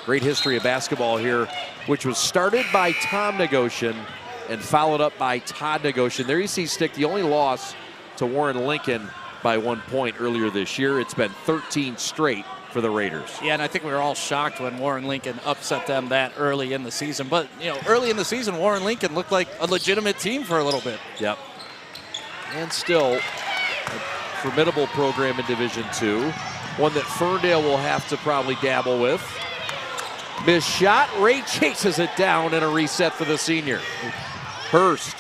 Great history of basketball here, which was started by Tom Negocian and followed up by Todd Negocian. There you see, Stick, the only loss to Warren Lincoln by 1 point earlier this year. It's been 13 straight for the Raiders. Yeah, and I think we were all shocked when Warren Lincoln upset them that early in the season. But, you know, early in the season, Warren Lincoln looked like a legitimate team for a little bit. Yep. And still a formidable program in Division II. One that Ferndale will have to probably dabble with. Missed shot. Ray chases it down, and a reset for the senior. Hurst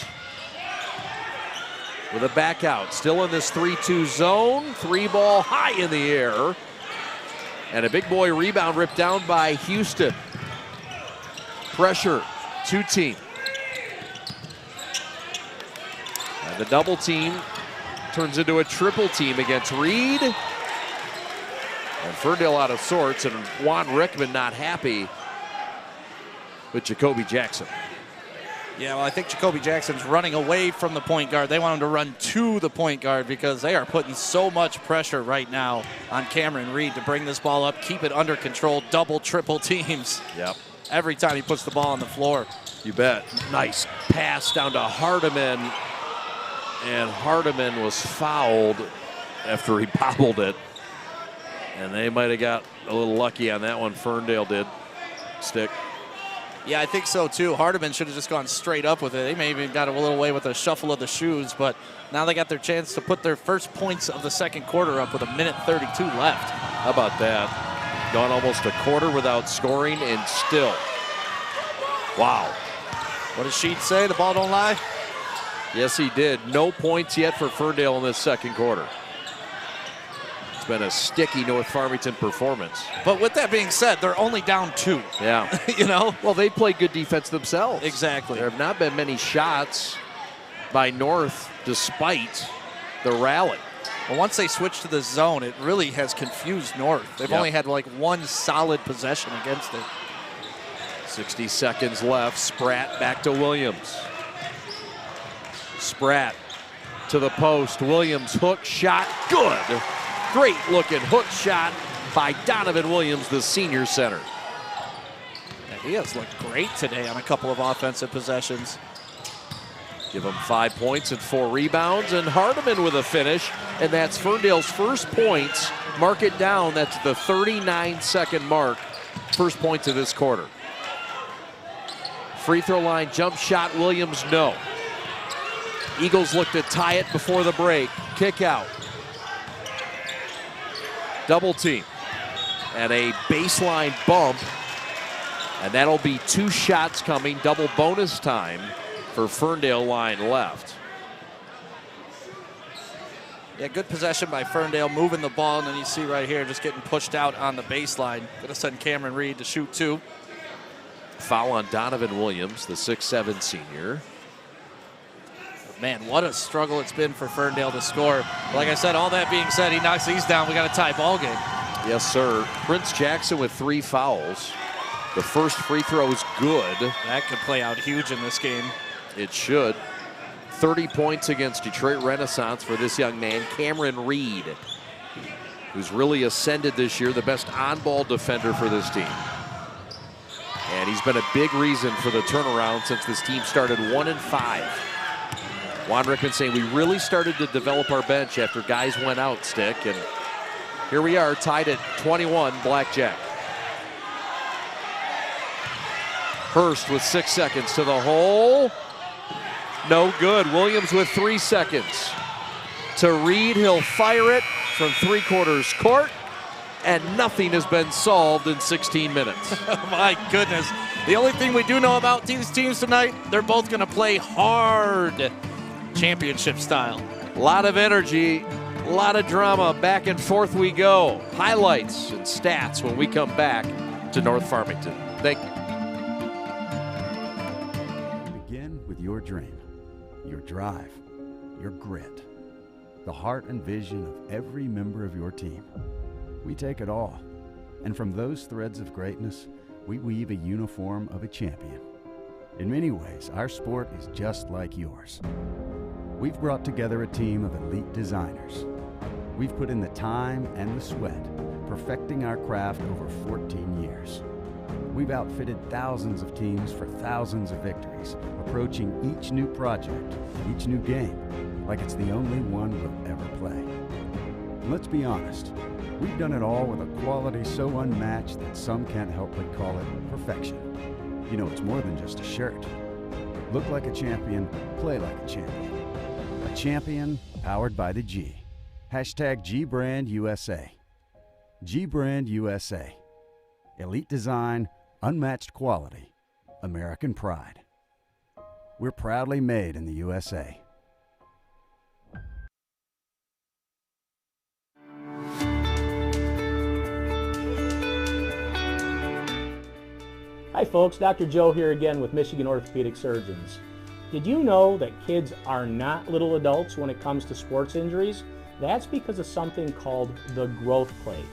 with a back out. Still in this 3-2 zone. 3-ball high in the air. And a big boy rebound ripped down by Houston. Pressure, 2-team. And the double team turns into a triple team against Reed. And Ferndale out of sorts, and Juan Rickman not happy with Jacoby Jackson. Yeah, well, I think Jacoby Jackson's running away from the point guard. They want him to run to the point guard because they are putting so much pressure right now on Cameron Reed to bring this ball up, keep it under control, double, triple teams. Yep. Every time he puts the ball on the floor. You bet. Nice pass down to Hardiman. And Hardiman was fouled after he bobbled it. And they might have got a little lucky on that one. Ferndale did. Stick. Yeah, I think so too. Hardiman should have just gone straight up with it. They may have got a little away with a shuffle of the shoes, but now they got their chance to put their first points of the second quarter up with 1:32 left. How about that? Gone almost a quarter without scoring, and still. Wow. What does Sheet say? The ball don't lie? Yes, he did. No points yet for Ferndale in this second quarter. It's been a sticky North Farmington performance. But with that being said, they're only down 2. Yeah. You know? Well, they played good defense themselves. Exactly. There have not been many shots by North despite the rally. Well, once they switched to the zone, it really has confused North. They've only had like one solid possession against it. 60 seconds left. Spratt back to Williams. Spratt to the post. Williams hook shot. Good. Great looking hook shot by Donovan Williams, the senior center. Yeah, he has looked great today on a couple of offensive possessions. Give him 5 points and 4 rebounds, and Hardiman with a finish, and that's Ferndale's first points. Mark it down, that's the 39-second mark. First points of this quarter. Free throw line, jump shot, Williams, no. Eagles look to tie it before the break. Kick out. Double team. And a baseline bump, and that'll be 2 shots coming, double bonus time for Ferndale line left. Yeah, good possession by Ferndale, moving the ball, and then you see right here just getting pushed out on the baseline. Gonna send Cameron Reed to shoot 2. Foul on Donovan Williams, the 6'7" senior. But man, what a struggle it's been for Ferndale to score. Like I said, all that being said, he knocks these down. We got a tie ball game. Yes, sir. Prince Jackson with 3 fouls. The first free throw is good. That could play out huge in this game. It should. 30 points against Detroit Renaissance for this young man, Cameron Reed, who's really ascended this year, the best on-ball defender for this team. And he's been a big reason for the turnaround since this team started 1-5. Juan Rickman saying we really started to develop our bench after guys went out, Stick, and here we are tied at 21, Blackjack. Hurst with 6 seconds to the hole. No good. Williams with 3 seconds. To Reed, he'll fire it from 3/4 court, and nothing has been solved in 16 minutes. Oh my goodness. The only thing we do know about these teams tonight, they're both going to play hard, championship style. A lot of energy, a lot of drama. Back and forth we go. Highlights and stats when we come back to North Farmington. Thank you. Begin with your dream, your drive, your grit, the heart and vision of every member of your team. We take it all, and from those threads of greatness, we weave a uniform of a champion. In many ways, our sport is just like yours. We've brought together a team of elite designers. We've put in the time and the sweat, perfecting our craft over 14 years. We've outfitted thousands of teams for thousands of victories, approaching each new project, each new game, like it's the only one we'll ever play. And let's be honest, we've done it all with a quality so unmatched that some can't help but call it perfection. You know, it's more than just a shirt. Look like a champion, play like a champion. A champion powered by the G. Hashtag GBrandUSA. GBrandUSA. Elite design, unmatched quality, American pride. We're proudly made in the USA. Hi folks, Dr. Joe here again with Michigan Orthopedic Surgeons. Did you know that kids are not little adults when it comes to sports injuries? That's because of something called the growth plate.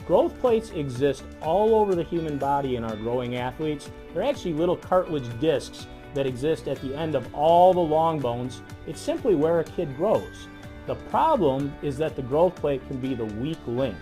Growth plates exist all over the human body in our growing athletes. They're actually little cartilage discs that exist at the end of all the long bones. It's simply where a kid grows. The problem is that the growth plate can be the weak link.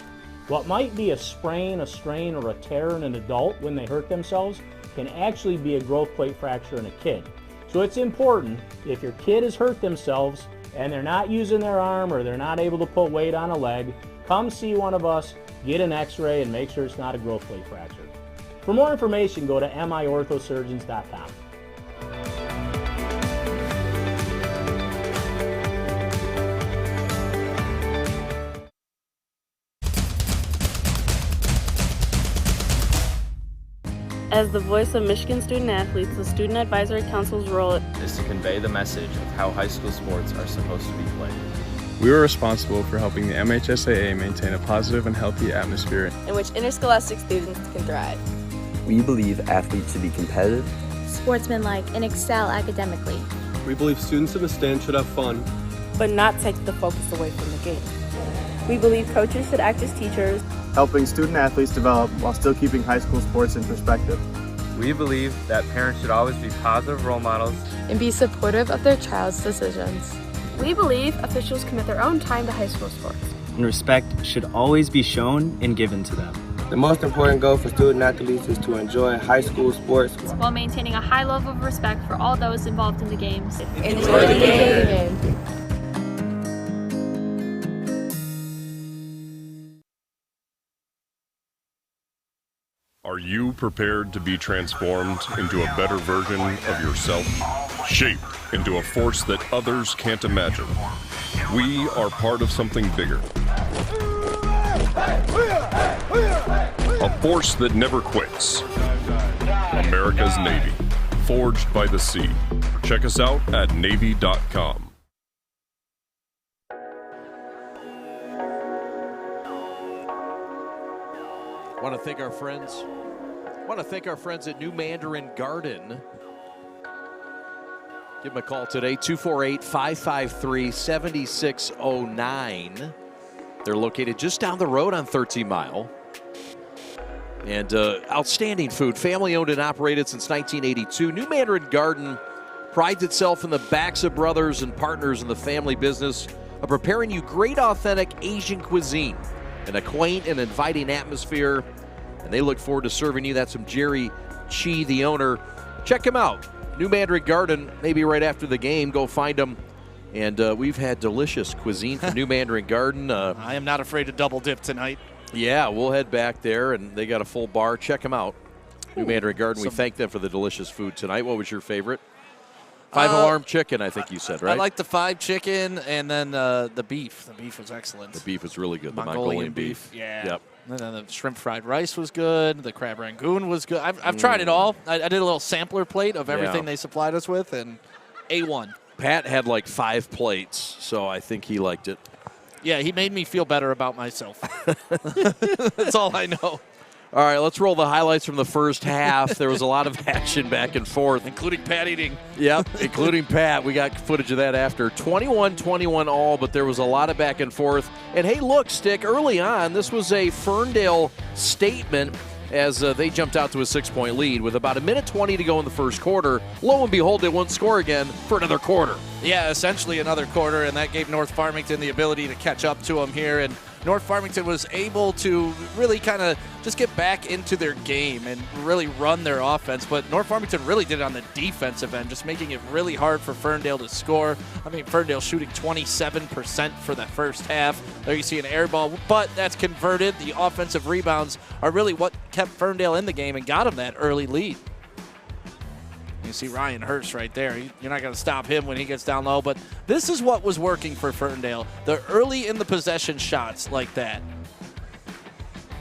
What might be a sprain, a strain, or a tear in an adult when they hurt themselves can actually be a growth plate fracture in a kid. So it's important, if your kid has hurt themselves and they're not using their arm or they're not able to put weight on a leg, come see one of us, get an x-ray, and make sure it's not a growth plate fracture. For more information, go to miorthosurgeons.com. As the voice of Michigan student athletes, the Student Advisory Council's role is to convey the message of how high school sports are supposed to be played. We were responsible for helping the MHSAA maintain a positive and healthy atmosphere in which interscholastic students can thrive. We believe athletes should be competitive, sportsmanlike, and excel academically. We believe students in the stand should have fun, but not take the focus away from the game. We believe coaches should act as teachers, helping student athletes develop while still keeping high school sports in perspective. We believe that parents should always be positive role models and be supportive of their child's decisions. We believe officials commit their own time to high school sports. And respect should always be shown and given to them. The most important goal for student athletes is to enjoy high school sports while maintaining a high level of respect for all those involved in the games. Enjoy the game. Are you prepared to be transformed into a better version of yourself? Shaped into a force that others can't imagine. We are part of something bigger. A force that never quits. America's Navy. Forged by the sea. Check us out at Navy.com. Want to thank our friends at New Mandarin Garden. Give them a call today, 248-553-7609. They're located just down the road on 13 Mile. And outstanding food, family-owned and operated since 1982. New Mandarin Garden prides itself in the backs of brothers and partners in the family business of preparing you great, authentic Asian cuisine in a quaint and inviting atmosphere. And they look forward to serving you. That's from Jerry Chi, the owner. Check him out. New Mandarin Garden, maybe right after the game. Go find them. And we've had delicious cuisine from New Mandarin Garden. I am not afraid to double dip tonight. Yeah, we'll head back there, and they got a full bar. Check them out. New Mandarin Garden. We thank them for the delicious food tonight. What was your favorite? Five alarm chicken, I think you said, right? I like the 5 chicken and then the beef. The beef was excellent. The beef was really good. Mongolian beef. Yeah. Yep. And then the shrimp fried rice was good. The crab rangoon was good. I've tried it all. I did a little sampler plate of everything they supplied us with, and A1. Pat had like 5 plates, so I think he liked it. Yeah, he made me feel better about myself. That's all I know. All right, let's roll the highlights from the first half. There was a lot of action back and forth. Including Pat eating. Yep, including Pat. We got footage of that after. 21-21 all, but there was a lot of back and forth. And hey, look, Stick, early on, this was a Ferndale statement as they jumped out to a 6-point lead with about 1:20 to go in the first quarter. Lo and behold, they won't score again for another quarter. Yeah, essentially another quarter, and that gave North Farmington the ability to catch up to them here. And North Farmington was able to really kind of just get back into their game and really run their offense. But North Farmington really did it on the defensive end, just making it really hard for Ferndale to score. I mean, Ferndale shooting 27% for the first half. There you see an air ball, but that's converted. The offensive rebounds are really what kept Ferndale in the game and got them that early lead. You see Ryan Hurst right there. You're not going to stop him when he gets down low, but this is what was working for Ferndale. The early in the possession shots like that.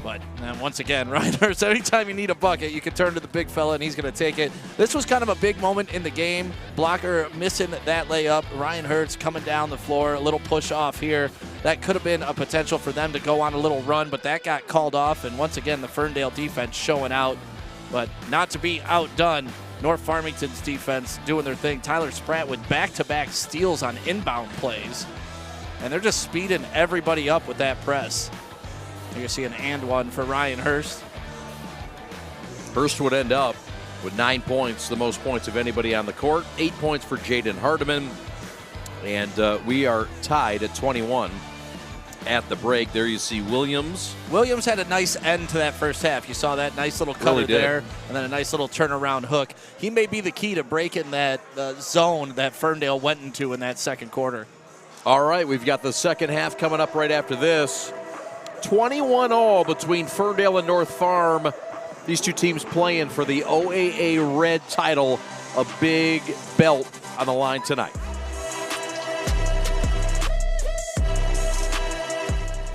But once again, Ryan Hurst, anytime you need a bucket, you can turn to the big fella and he's going to take it. This was kind of a big moment in the game. Blocker missing that layup. Ryan Hurst coming down the floor, a little push off here. That could have been a potential for them to go on a little run, but that got called off. And once again, the Ferndale defense showing out, but not to be outdone. North Farmington's defense doing their thing. Tyler Spratt with back-to-back steals on inbound plays. And they're just speeding everybody up with that press. You're see an and one for Ryan Hurst. Hurst would end up with 9 points, the most points of anybody on the court. 8 points for Jaden Hardiman. And we are tied at 21 at the break. There you see Williams. Williams had a nice end to that first half. You saw that nice little cutter there, and then a nice little turnaround hook. He may be the key to breaking that zone that Ferndale went into in that second quarter. All right, we've got the second half coming up right after this. 21 all between Ferndale and North Farm. These two teams playing for the OAA Red title. A big belt on the line tonight.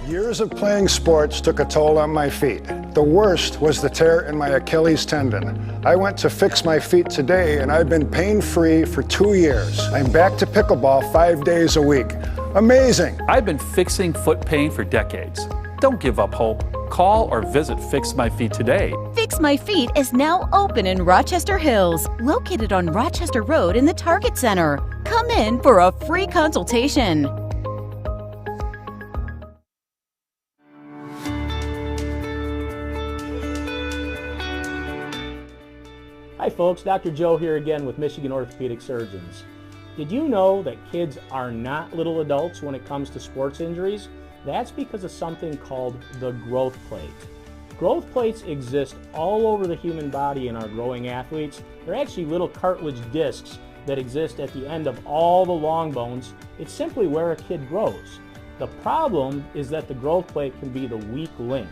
Years of playing sports took a toll on my feet. The worst was the tear in my Achilles tendon. I went to fix my feet today and I've been pain-free for 2 years. I'm back to pickleball 5 days a week. Amazing! I've been fixing foot pain for decades. Don't give up hope. Call or visit Fix My Feet today. Fix My Feet is now open in Rochester Hills, located on Rochester Road in the Target Center. Come in for a free consultation. Hi folks, Dr. Joe here again with Michigan Orthopedic Surgeons. Did you know that kids are not little adults when it comes to sports injuries? That's because of something called the growth plate. Growth plates exist all over the human body in our growing athletes. They're actually little cartilage discs that exist at the end of all the long bones. It's simply where a kid grows. The problem is that the growth plate can be the weak link.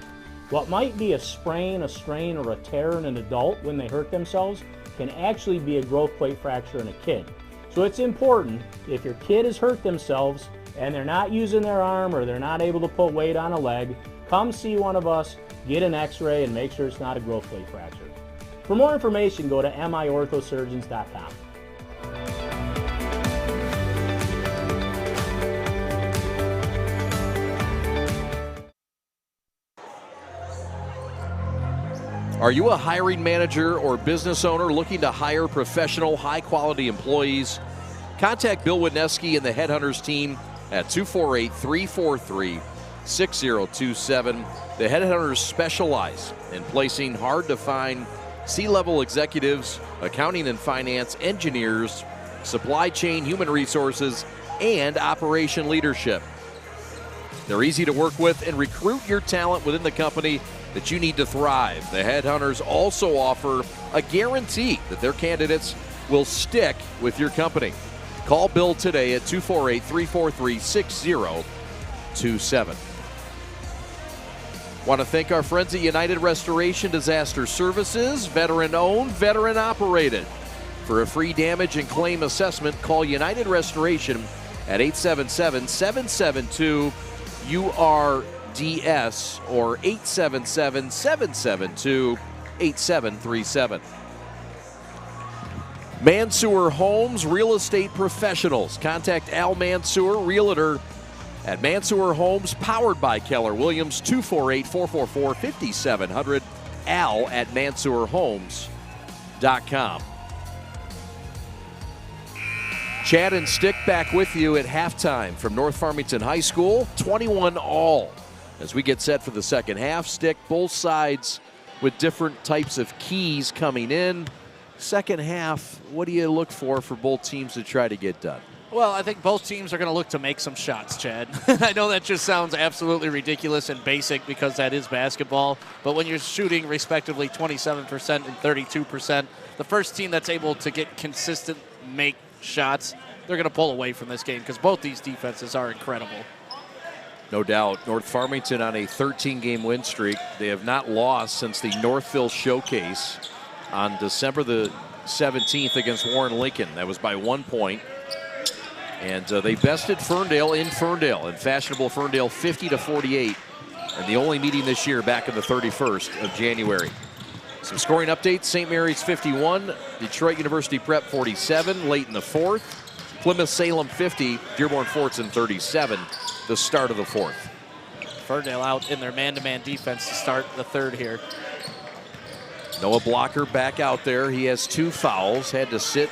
What might be a sprain, a strain, or a tear in an adult when they hurt themselves can actually be a growth plate fracture in a kid. So it's important, if your kid has hurt themselves and they're not using their arm or they're not able to put weight on a leg, come see one of us, get an x-ray, and make sure it's not a growth plate fracture. For more information, go to miorthosurgeons.com. Are you a hiring manager or business owner looking to hire professional, high-quality employees? Contact Bill Wadneski and the Headhunters team at 248-343-6027. The Headhunters specialize in placing hard-to-find C-level executives, accounting and finance, engineers, supply chain, human resources, and operation leadership. They're easy to work with and recruit your talent within the company that you need to thrive. The Headhunters also offer a guarantee that their candidates will stick with your company. Call Bill today at 248-343-6027. Want to thank our friends at United Restoration Disaster Services, veteran-owned, veteran-operated. For a free damage and claim assessment, call United Restoration at 877-772-URDS or 877-772-8737. Mansour Homes Real Estate Professionals. Contact Al Mansour, Realtor, at Mansour Homes, powered by Keller Williams, 248-444-5700, Al at mansourhomes.com. Chad and Stick back with you at halftime from North Farmington High School, 21-all. As we get set for the second half, Stick, both sides with different types of keys coming in. Second half, what do you look for both teams to try to get done? Well, I think both teams are going to look to make some shots, Chad. I know that just sounds absolutely ridiculous and basic because that is basketball, but when you're shooting respectively 27% and 32%, the first team that's able to get consistent make shots, they're going to pull away from this game because both these defenses are incredible. No doubt. North Farmington on a 13-game win streak. They have not lost since the Northville Showcase on December the 17th against Warren Lincoln. That was by 1 point. And they bested Ferndale in Ferndale, in fashionable Ferndale, 50-48. And the only meeting this year back in the 31st of January. Some scoring updates: St. Mary's 51, Detroit University Prep 47 late in the fourth. Plymouth Salem 50, Dearborn Fortson 37, the start of the fourth. Ferndale out in their man-to-man defense to start the third here. Noah Blocker back out there. He has 2 fouls, had to sit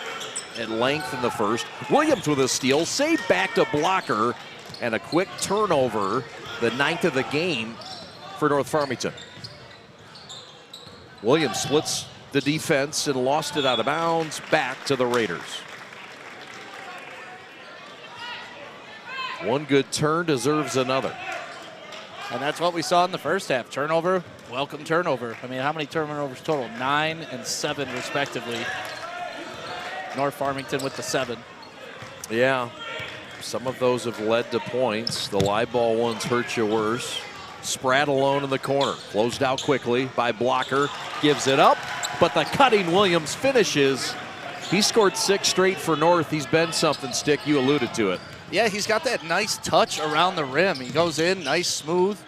at length in the first. Williams with a steal, saved back to Blocker, and a quick turnover, the 9th of the game for North Farmington. Williams splits the defense and lost it out of bounds, back to the Raiders. One good turn deserves another. And that's what we saw in the first half. Turnover, welcome turnover. I mean, how many turnovers total? 9 and 7 respectively. North Farmington with the 7. Yeah, some of those have led to points. The live ball ones hurt you worse. Spratt alone in the corner. Closed out quickly by Blocker. Gives it up, but the cutting Williams finishes. He scored 6 straight for North. He's been something, Stick. You alluded to it. Yeah, he's got that nice touch around the rim. He goes in, nice, smooth.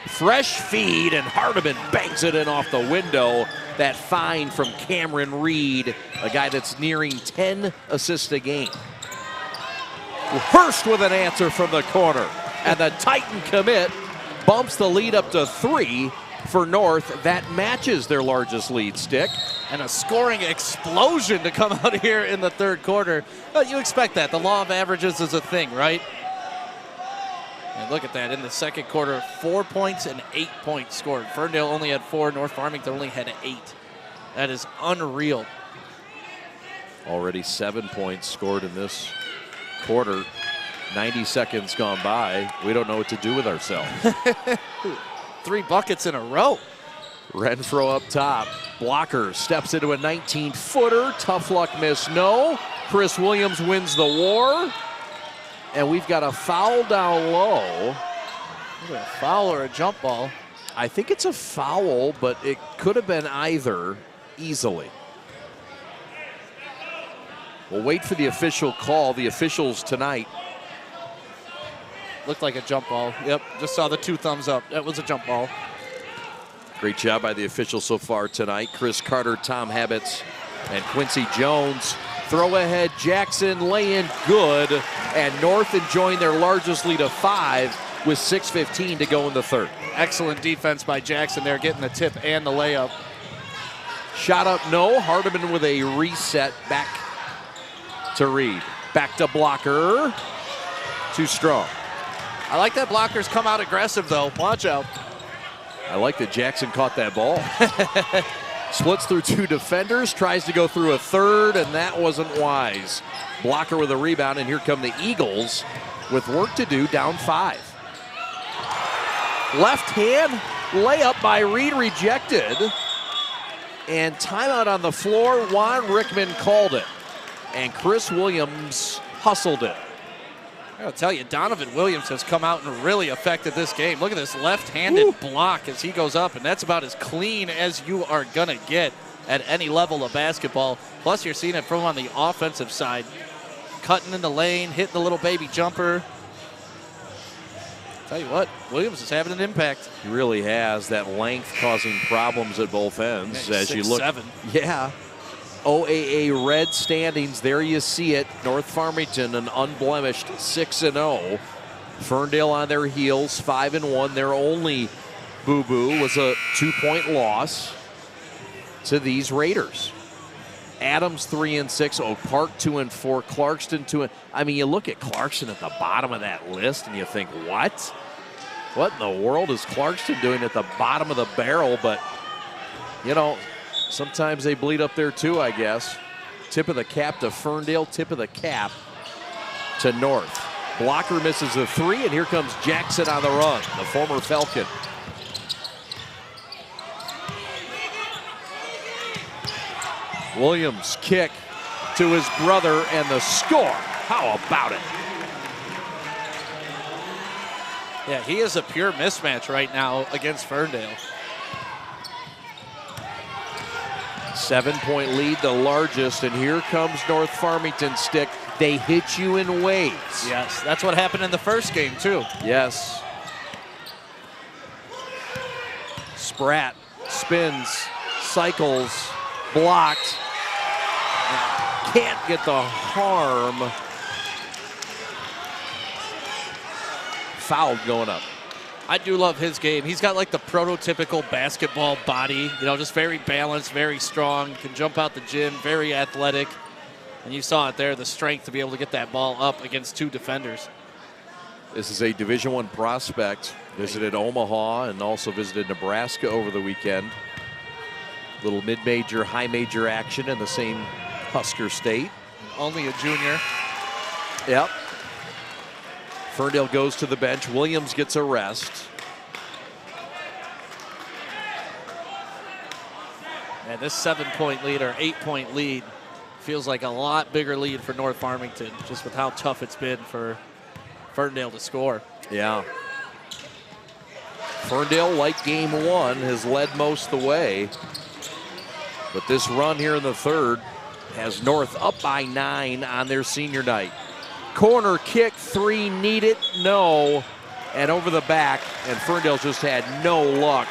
Fresh feed, and Hardiman bangs it in off the window. That find from Cameron Reed, a guy that's nearing 10 assists a game. Hurst with an answer from the corner, and the Titan commit bumps the lead up to 3 for North. That matches their largest lead, Stick. And a scoring explosion to come out here in the third quarter. Well, you expect that. The law of averages is a thing, right? And look at that. In the second quarter, 4 points and 8 points scored. Ferndale only had 4. North Farmington only had 8. That is unreal. Already 7 points scored in this quarter. 90 seconds gone by. We don't know what to do with ourselves. 3 buckets in a row. Renfro up top. Blocker steps into a 19-footer. Tough luck miss, no. Chris Williams wins the war. And we've got a foul down low. Is it a foul or a jump ball? I think it's a foul, but it could have been either easily. We'll wait for the official call. The officials tonight. Looked like a jump ball. Yep, just saw the 2 thumbs up. That was a jump ball. Great job by the officials so far tonight. Chris Carter, Tom Habitz, and Quincy Jones. Throw ahead, Jackson lay in good, and North enjoying their largest lead of 5 with 6:15 to go in the third. Excellent defense by Jackson there, getting the tip and the layup. Shot up, no. Hardiman with a reset back to Reed. Back to Blocker. Too strong. I like that blockers come out aggressive, though. Watch out. I like that Jackson caught that ball. Splits through 2 defenders, tries to go through a third, and that wasn't wise. Blocker with a rebound, and here come the Eagles with work to do, down 5. Left hand layup by Reed, rejected. And timeout on the floor. Juan Rickman called it. And Chris Williams hustled it. I gotta tell you, Donovan Williams has come out and really affected this game. Look at this left-handed block as he goes up, and that's about as clean as you are gonna get at any level of basketball. Plus, you're seeing it from on the offensive side. Cutting in the lane, hitting the little baby jumper. Tell you what, Williams is having an impact. He really has. That length causing problems at both ends. Yeah, as you look. 6'7". Yeah. OAA red standings, there you see it. North Farmington, an unblemished 6-0. Ferndale on their heels, 5-1. Their only boo-boo was a 2-point loss to these Raiders. Adams 3-6. Oak Park 2-4. Clarkston 2. I mean, you look at Clarkston at the bottom of that list, and you think, what? What in the world is Clarkston doing at the bottom of the barrel? But you know, sometimes they bleed up there too, I guess. Tip of the cap to Ferndale. Tip of the cap to North. Blocker misses a 3, and here comes Jackson on the run, the former Falcon. Williams kick to his brother, and the score. How about it? Yeah, he is a pure mismatch right now against Ferndale. 7-point lead, the largest, and here comes North Farmington, Stick. They hit you in waves. Yes, that's what happened in the first game, too. Yes. Spratt spins, cycles, blocked. Can't get the harm. Fouled going up. I do love his game. He's got like the prototypical basketball body, you know, just very balanced, very strong, can jump out the gym, very athletic. And you saw it there, the strength to be able to get that ball up against 2 defenders. This is a Division I prospect. Visited Omaha and also visited Nebraska over the weekend. Little mid-major, high-major action in the same Husker state. Only a junior. Yep. Ferndale goes to the bench. Williams gets a rest. And this 7-point lead or 8-point lead feels like a lot bigger lead for North Farmington, just with how tough it's been for Ferndale to score. Yeah. Ferndale, like game 1, has led most of the way. But this run here in the third has North up by 9 on their senior night. Corner kick, 3, need it, no. and over the back, and Ferndale just had no luck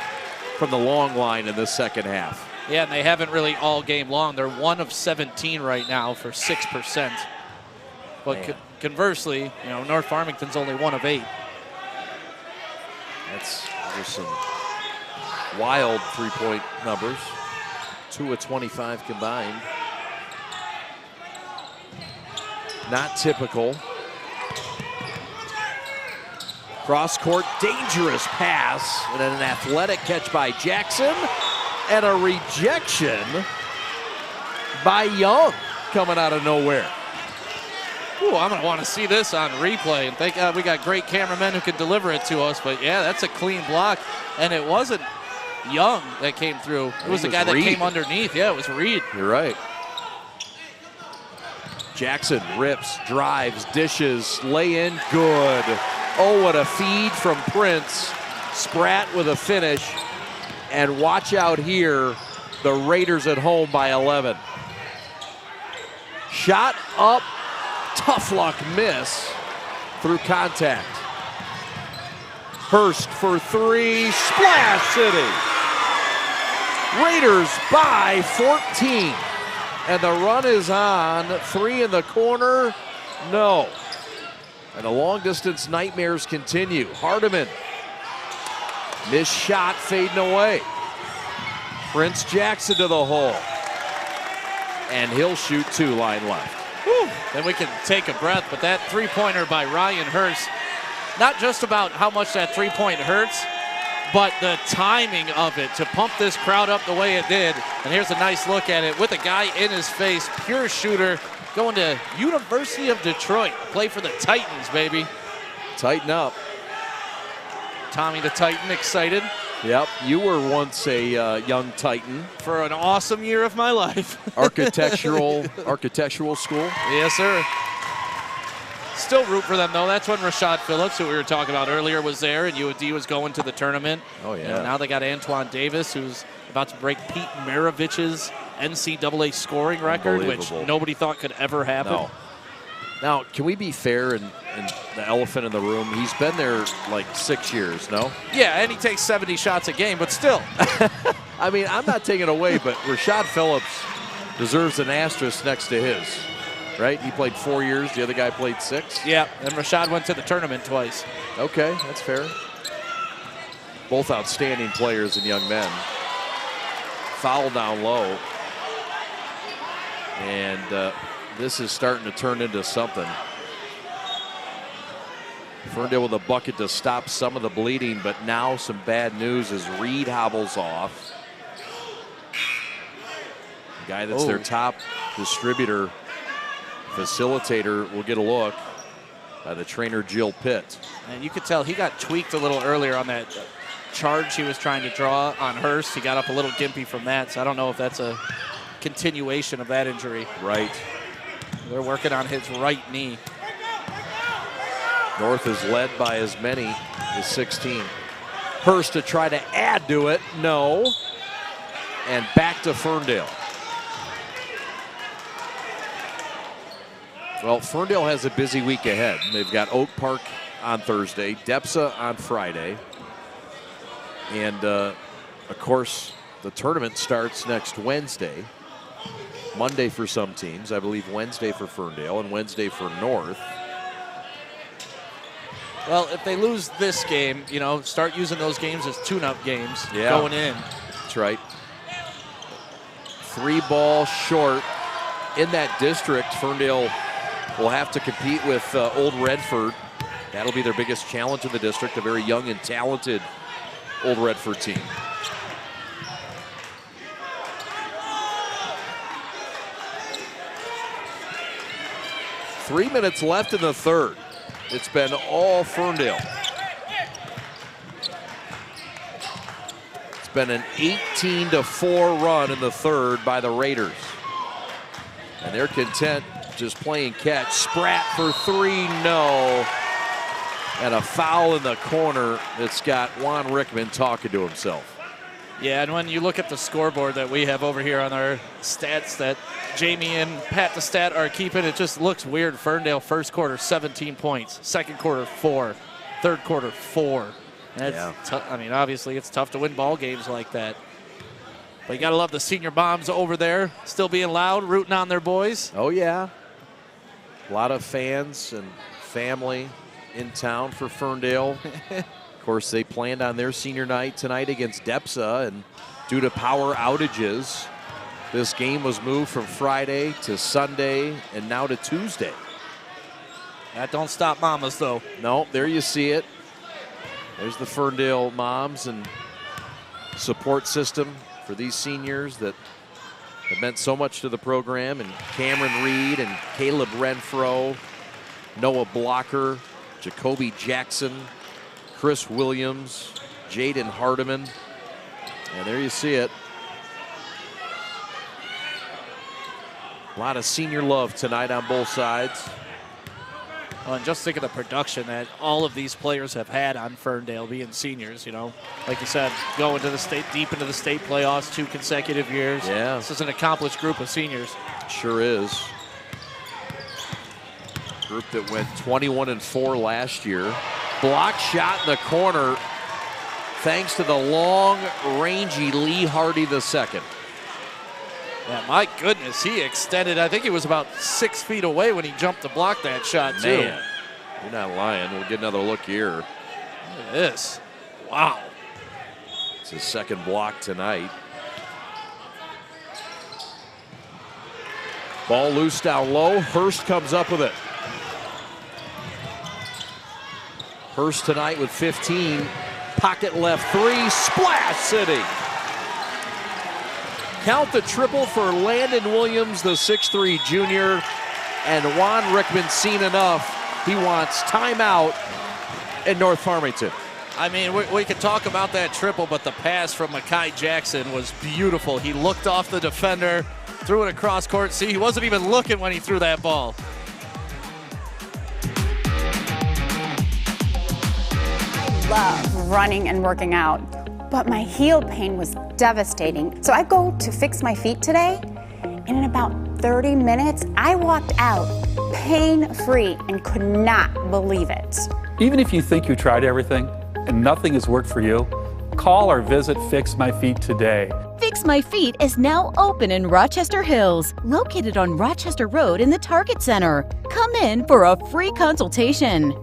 from the long line in the second half. Yeah, and they haven't really all game long. They're 1 of 17 right now for 6%. But conversely, North Farmington's only 1 of 8. That's just some wild three-point numbers. 2 of 25 combined. Not typical. Cross-court, dangerous pass, and then an athletic catch by Jackson, and a rejection by Young coming out of nowhere. Ooh, I'm going to want to see this on replay, and thank God we got great cameramen who can deliver it to us, but yeah, that's a clean block, and it wasn't Young that came through. It was the guy that came underneath. Yeah, it was Reed. You're right. Jackson rips, drives, dishes, lay in, good. Oh, what a feed from Prince. Spratt with a finish. And watch out here, the Raiders at home by 11. Shot up, tough luck miss through contact. Hurst for 3, Splash City. Raiders by 14. And the run is on. 3 in the corner, no. And the long distance nightmares continue. Hardiman, missed shot fading away. Prince Jackson to the hole. And he'll shoot 2, line left. Whew. Then we can take a breath, but that three-pointer by Ryan Hurst, not just about how much that three-point hurts, but the timing of it to pump this crowd up the way it did. And here's a nice look at it with a guy in his face, pure shooter, going to University of Detroit. Play for the Titans, baby. Tighten up. Tommy the Titan excited. Yep, you were once a young Titan. For an awesome year of my life. Architectural school. Yes, sir. Still root for them, though. That's when Rashad Phillips, who we were talking about earlier, was there, and UD was going to the tournament. Oh, yeah. And now they got Antoine Davis, who's about to break Pete Maravich's NCAA scoring record, which nobody thought could ever happen. No. Now, can we be fair and the elephant in the room? He's been there like 6 years, no? Yeah, and he takes 70 shots a game, but still. I mean, I'm not taking away, but Rashad Phillips deserves an asterisk next to his, right? He played 4 years. The other guy played 6. Yeah, and Rashad went to the tournament twice. Okay, that's fair. Both outstanding players and young men. Foul down low. And this is starting to turn into something. Ferndale with a bucket to stop some of the bleeding, but now some bad news as Reed hobbles off. The guy that's their top distributor, facilitator, will get a look by the trainer, Jill Pitt. And you could tell he got tweaked a little earlier on that charge he was trying to draw on Hurst. He got up a little gimpy from that, so I don't know if that's a continuation of that injury. Right. They're working on his right knee. North is led by as many as 16. Hurst to try to add to it, no. And back to Ferndale. Well, Ferndale has a busy week ahead. They've got Oak Park on Thursday, DEPSA on Friday. And, of course, the tournament starts next Wednesday. Monday for some teams, I believe Wednesday for Ferndale, and Wednesday for North. Well, if they lose this game, start using those games as tune-up games going in. That's right. 3 ball short in that district. Ferndale will have to compete with Old Redford. That'll be their biggest challenge in the district, a very young and talented Old Redford team. Three minutes left in the third. It's been all Ferndale. It's been an 18-4 run in the third by the Raiders. And they're content just playing catch. Spratt for 3, no. And a foul in the corner that's got Juan Rickman talking to himself. Yeah, and when you look at the scoreboard that we have over here on our stats that Jamie and Pat the Stat are keeping, it just looks weird. Ferndale first quarter, 17 points. Second quarter, 4. Third quarter, 4. And I mean, obviously, it's tough to win ball games like that. But you got to love the senior moms over there, still being loud, rooting on their boys. Oh, yeah. A lot of fans and family in town for Ferndale. Of course, they planned on their senior night tonight against DEPSA, and due to power outages, this game was moved from Friday to Sunday and now to Tuesday. That don't stop mamas, though. No, there you see it. There's the Ferndale moms and support system for these seniors that have meant so much to the program, and Cameron Reed and Caleb Renfro, Noah Blocker, Jacoby Jackson, Chris Williams, Jaden Hardiman. And there you see it. A lot of senior love tonight on both sides. Oh, and just think of the production that all of these players have had on Ferndale, being seniors, you know. Like you said, going to the state, deep into the state playoffs 2 consecutive years. Yeah. This is an accomplished group of seniors. Sure is. Group that went 21-4 last year. Block shot in the corner thanks to the long, rangy Lee Hardy II. Yeah, my goodness, he extended. I think he was about 6 feet away when he jumped to block that shot, too. Man, you're not lying. We'll get another look here. Look at this. Wow. It's his second block tonight. Ball loose down low. Hurst comes up with it. Hurst tonight with 15. Pocket left 3. Splash City. Count the triple for Landon Williams, the 6'3 junior. And Juan Rickman seen enough. He wants timeout in North Farmington. I mean, we could talk about that triple, but the pass from Mekhi Jackson was beautiful. He looked off the defender, threw it across court. See, he wasn't even looking when he threw that ball. I love running and working out, but my heel pain was devastating. So I go to fix my feet today, and in about 30 minutes, I walked out pain-free and could not believe it. Even if you think you tried everything and nothing has worked for you, call or visit Fix My Feet today. Fix My Feet is now open in Rochester Hills, located on Rochester Road in the Target Center. Come in for a free consultation.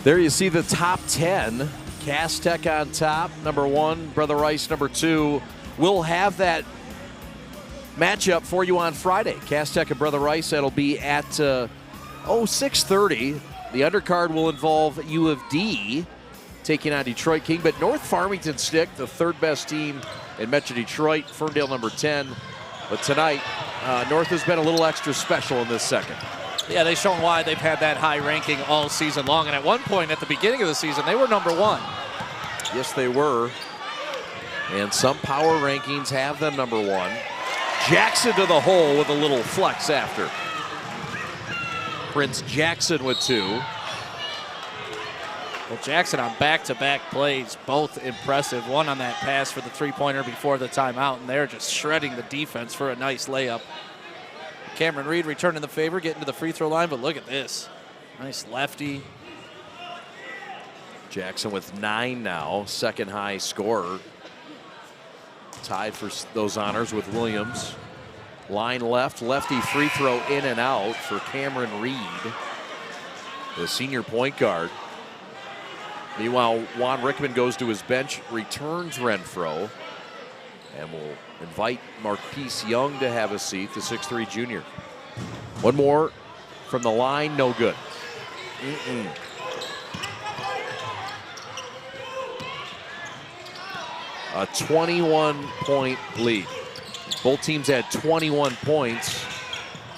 There you see the top 10. Cass Tech on top, number 1. Brother Rice, number 2. We'll have that matchup for you on Friday. Cass Tech and Brother Rice, that'll be at 6:30. The undercard will involve U of D taking on Detroit King, but North Farmington stick, the 3rd best team in Metro Detroit, Ferndale number 10. But tonight, North has been a little extra special in this second. Yeah, they've shown why they've had that high ranking all season long. And at one point at the beginning of the season, they were number 1. Yes, they were. And some power rankings have them number 1. Jackson to the hole with a little flex after. Prince Jackson with 2. Well, Jackson on back-to-back plays, both impressive. One on that pass for the three-pointer before the timeout, and they're just shredding the defense for a nice layup. Cameron Reed returning the favor, getting to the free throw line, but look at this. Nice lefty. Jackson with 9 now, second high scorer. Tied for those honors with Williams. Line left, lefty free throw in and out for Cameron Reed, the senior point guard. Meanwhile, Juan Rickman goes to his bench, returns Renfro, and will invite Marquise Young to have a seat, the 6'3 junior. One more from the line, no good. A 21-point lead. Both teams had 21 points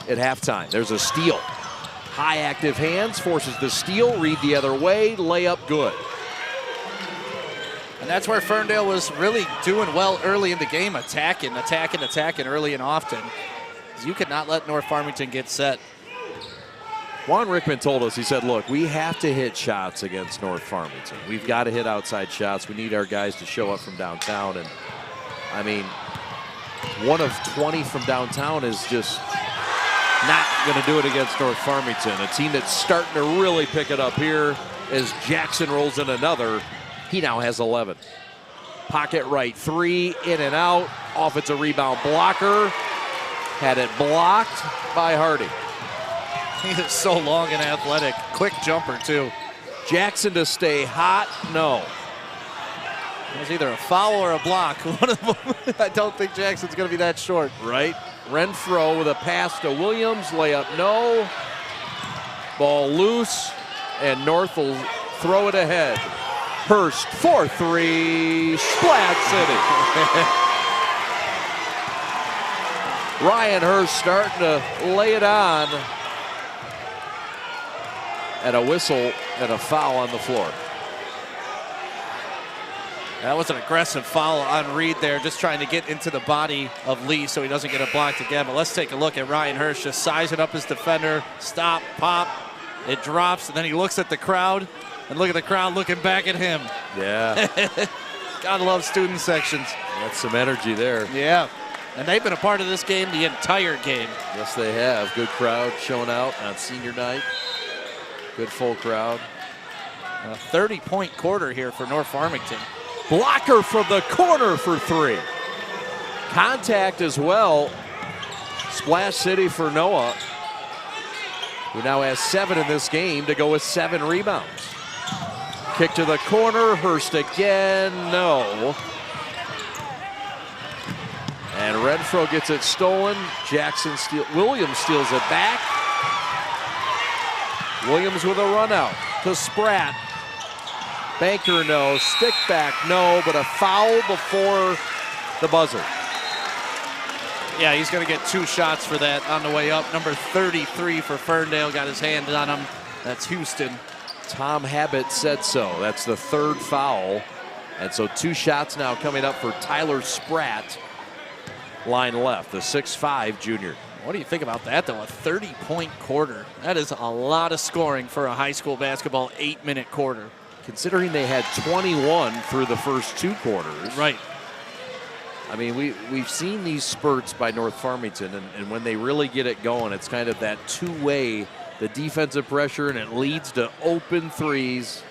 at halftime. There's a steal. High active hands, forces the steal, Reed the other way, layup good. And that's where Ferndale was really doing well early in the game, attacking early and often. You could not let North Farmington get set. Juan Rickman told us, he said, look, we have to hit shots against North Farmington. We've got to hit outside shots. We need our guys to show up from downtown. And, I mean, 1 of 20 from downtown is just not going to do it against North Farmington, a team that's starting to really pick it up here as Jackson rolls in another. He now has 11. Pocket right 3, in and out. Offensive rebound blocker. Had it blocked by Hardy. He is so long and athletic. Quick jumper, too. Jackson to stay hot? No. It was either a foul or a block. One of them. I don't think Jackson's going to be that short. Right. Renfro with a pass to Williams. Layup, no. Ball loose. And North will throw it ahead. Hurst, 4-3. Splat City. Ryan Hurst starting to lay it on. And a whistle and a foul on the floor. That was an aggressive foul on Reed there, just trying to get into the body of Lee so he doesn't get it blocked again. But let's take a look at Ryan Hurst just sizing up his defender. Stop, pop, it drops, and then he looks at the crowd, and look at the crowd looking back at him. Yeah. Gotta love student sections. That's some energy there. Yeah. And they've been a part of this game the entire game. Yes, they have. Good crowd showing out on senior night. Good full crowd. A 30-point quarter here for North Farmington. Blocker from the corner for 3. Contact as well. Splash City for Noah, who now has 7 in this game to go with 7 rebounds. Kick to the corner. Hurst again. No. And Renfro gets it stolen. Williams steals it back. Williams with a run out to Spratt. Banker, no. Stick back, no. But a foul before the buzzer. Yeah, he's going to get 2 shots for that on the way up. Number 33 for Ferndale got his hand on him. That's Houston. Tom Habit said so. That's the 3rd foul. And so 2 shots now coming up for Tyler Spratt. Line left, the 6'5" junior. What do you think about that, though? A 30-point quarter. That is a lot of scoring for a high school basketball 8-minute quarter. Considering they had 21 through the first 2 quarters. Right. I mean, we've seen these spurts by North Farmington, and when they really get it going, it's kind of that two-way, the defensive pressure, and it leads to open threes,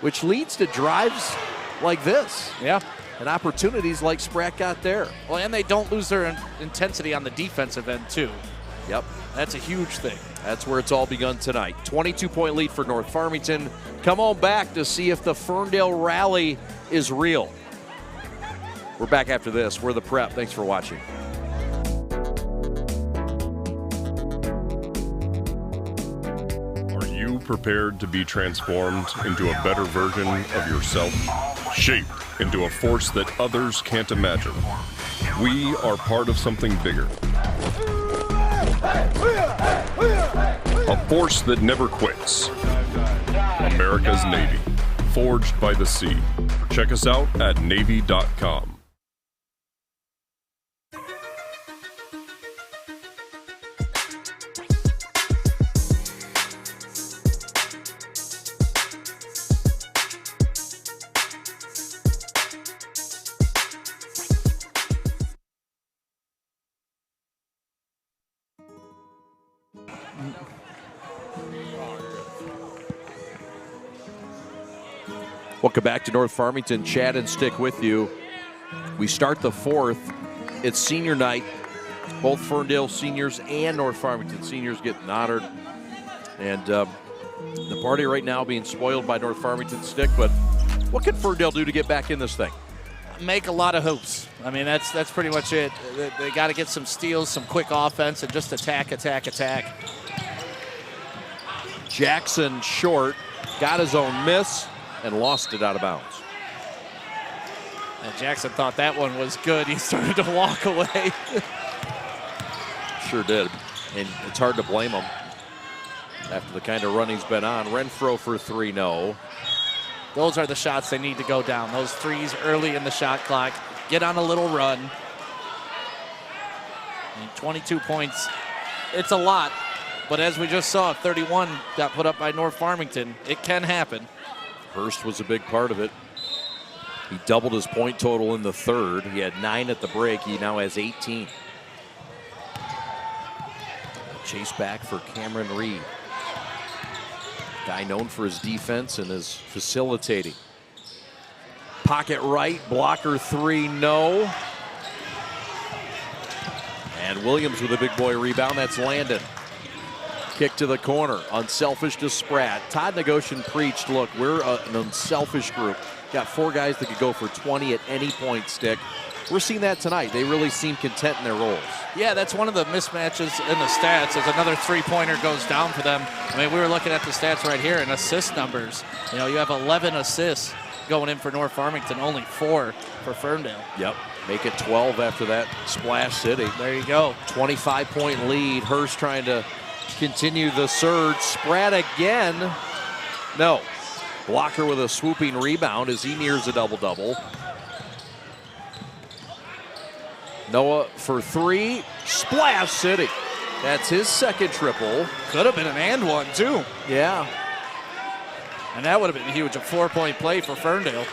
which leads to drives like this. Yeah. And opportunities like Spratt got there. Well, and they don't lose their intensity on the defensive end, too. Yep. That's a huge thing. That's where it's all begun tonight. 22-point lead for North Farmington. Come on back to see if the Ferndale rally is real. We're back after this. We're the Prep. Thanks for watching. Are you prepared to be transformed into a better version of yourself? Shaped into a force that others can't imagine. We are part of something bigger. A force that never quits. America's Navy. Forged by the sea. Check us out at Navy.com. Welcome back to North Farmington. Chad and Stick with you. We start the 4th. It's senior night. Both Ferndale seniors and North Farmington seniors getting honored. And the party right now being spoiled by North Farmington. Stick, but what can Ferndale do to get back in this thing? Make a lot of hoops. I mean, that's pretty much it. They got to get some steals, some quick offense, and just attack. Jackson short, got his own miss, and lost it out of bounds. And Jackson thought that one was good. He started to walk away. Sure did. And it's hard to blame him after the kind of run he's been on. Renfro for 3, no. Those are the shots they need to go down. Those threes early in the shot clock. Get on a little run. I mean, 22 points, it's a lot. But as we just saw, 31 got put up by North Farmington. It can happen. Hurst was a big part of it. He doubled his point total in the third. He had 9 at the break. He now has 18. Chase back for Cameron Reed. Guy known for his defense and his facilitating. Pocket right, blocker 3, no. And Williams with a big boy rebound. That's Landon. Kick to the corner. Unselfish to Spratt. Todd Negocian preached, look, we're an unselfish group. Got 4 guys that could go for 20 at any point, Stick. We're seeing that tonight. They really seem content in their roles. Yeah, that's one of the mismatches in the stats as another three-pointer goes down for them. I mean, we were looking at the stats right here and assist numbers. You know, you have 11 assists going in for North Farmington, only 4 for Ferndale. Yep. Make it 12 after that Splash City. There you go. 25-point lead. Hurst trying to continue the surge. Spratt again. No. Blocker with a swooping rebound as he nears a double-double. Noah for 3. Splash City. That's his second triple. Could have been an and one, too. Yeah. And that would have been huge. A 4-point play for Ferndale.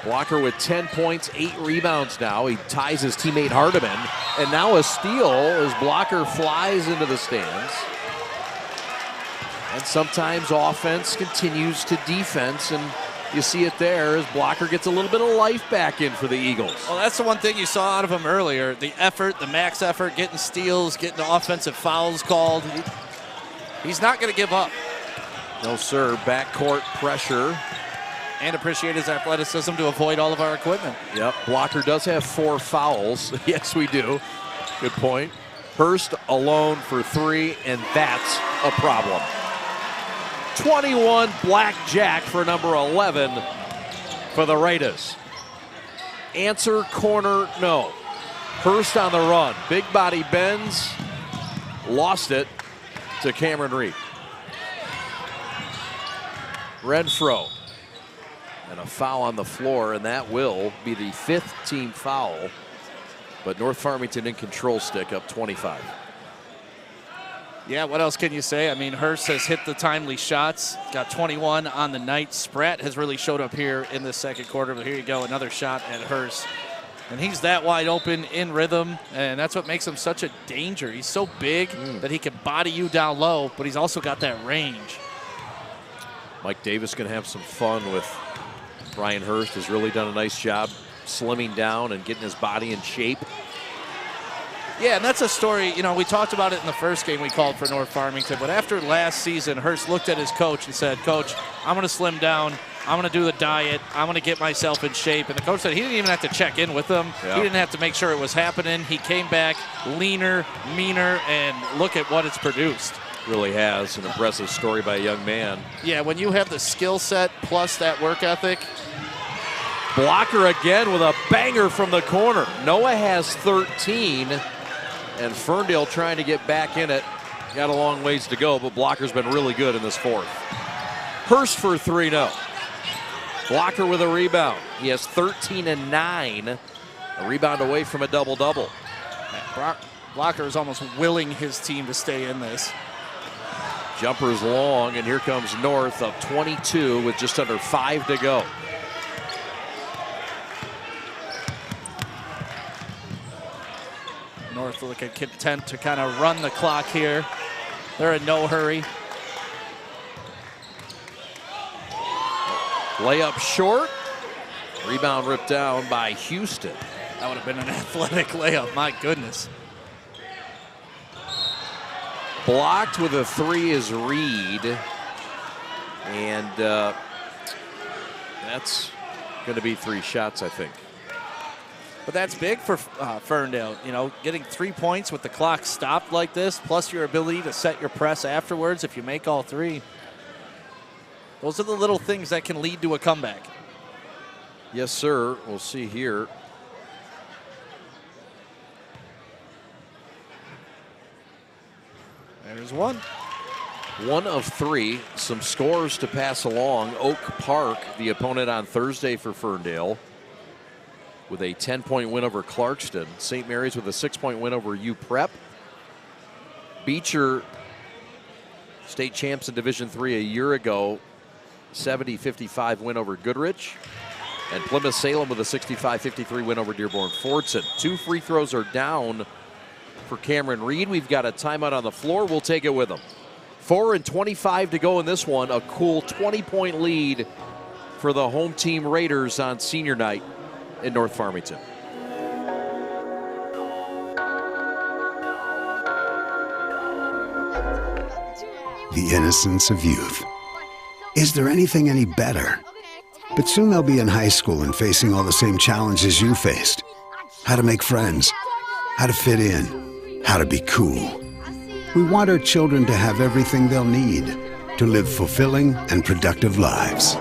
Blocker with 10 points, 8 rebounds now. He ties his teammate Hardiman. And now a steal as Blocker flies into the stands. And sometimes offense continues to defense, and you see it there as Blocker gets a little bit of life back in for the Eagles. Well, that's the one thing you saw out of him earlier. The effort, the max effort, getting steals, getting the offensive fouls called. He's not going to give up. No, sir. Backcourt pressure. And appreciate his athleticism to avoid all of our equipment. Yep. Blocker does have 4 fouls. Yes, we do. Good point. Hurst alone for 3, and that's a problem. 21 blackjack for number 11 for the Raiders. Answer corner, no. Hurst on the run. Big body bends. Lost it to Cameron Reed. Renfro. And a foul on the floor, and that will be the 5th team foul. But North Farmington in control, Stick, up 25. Yeah, what else can you say? I mean, Hurst has hit the timely shots, got 21 on the night. Spratt has really showed up here in the second quarter, but here you go, another shot at Hurst. And he's that wide open in rhythm, and that's what makes him such a danger. He's so big that he can body you down low, but he's also got that range. Mike Davis going to have some fun with Brian Hurst. Has really done a nice job slimming down and getting his body in shape. Yeah, and that's a story, you know, we talked about it in the first game we called for North Farmington, but after last season, Hurst looked at his coach and said, Coach, I'm going to slim down. I'm going to do the diet. I'm going to get myself in shape. And the coach said he didn't even have to check in with them. Yeah. He didn't have to make sure it was happening. He came back leaner, meaner, and look at what it's produced. Really has. An impressive story by a young man. Yeah, when you have the skill set plus that work ethic. Blocker again with a banger from the corner. Noah has 13, and Ferndale trying to get back in it. Got a long ways to go, but Blocker's been really good in this fourth. Hurst for 3, no. Blocker with a rebound. He has 13 and 9. A rebound away from a double-double. Blocker is almost willing his team to stay in this. Jumper's long, and here comes North up 22 with just under 5 to go. North looking content to kind of run the clock here. They're in no hurry. Layup short. Rebound ripped down by Houston. That would have been an athletic layup, my goodness. Blocked with a 3 is Reed. And that's going to be 3 shots, I think. But that's big for Ferndale, you know, getting 3 points with the clock stopped like this, plus your ability to set your press afterwards if you make all 3. Those are the little things that can lead to a comeback. Yes, sir. We'll see here. There's one. 1 of 3. Some scores to pass along. Oak Park, the opponent on Thursday for Ferndale, with a 10-point win over Clarkston. St. Mary's with a 6-point win over PreP. Beecher, state champs in Division III a year ago, 70-55 win over Goodrich. And Plymouth Salem with a 65-53 win over Dearborn Fordson. 2 free throws are down for Cameron Reed. We've got a timeout on the floor. We'll take it with them. 4:25 to go in this one. A cool 20-point lead for the home team Raiders on senior night in North Farmington. The innocence of youth. Is there anything any better? But soon they'll be in high school and facing all the same challenges you faced. How to make friends, how to fit in, how to be cool. We want our children to have everything they'll need to live fulfilling and productive lives.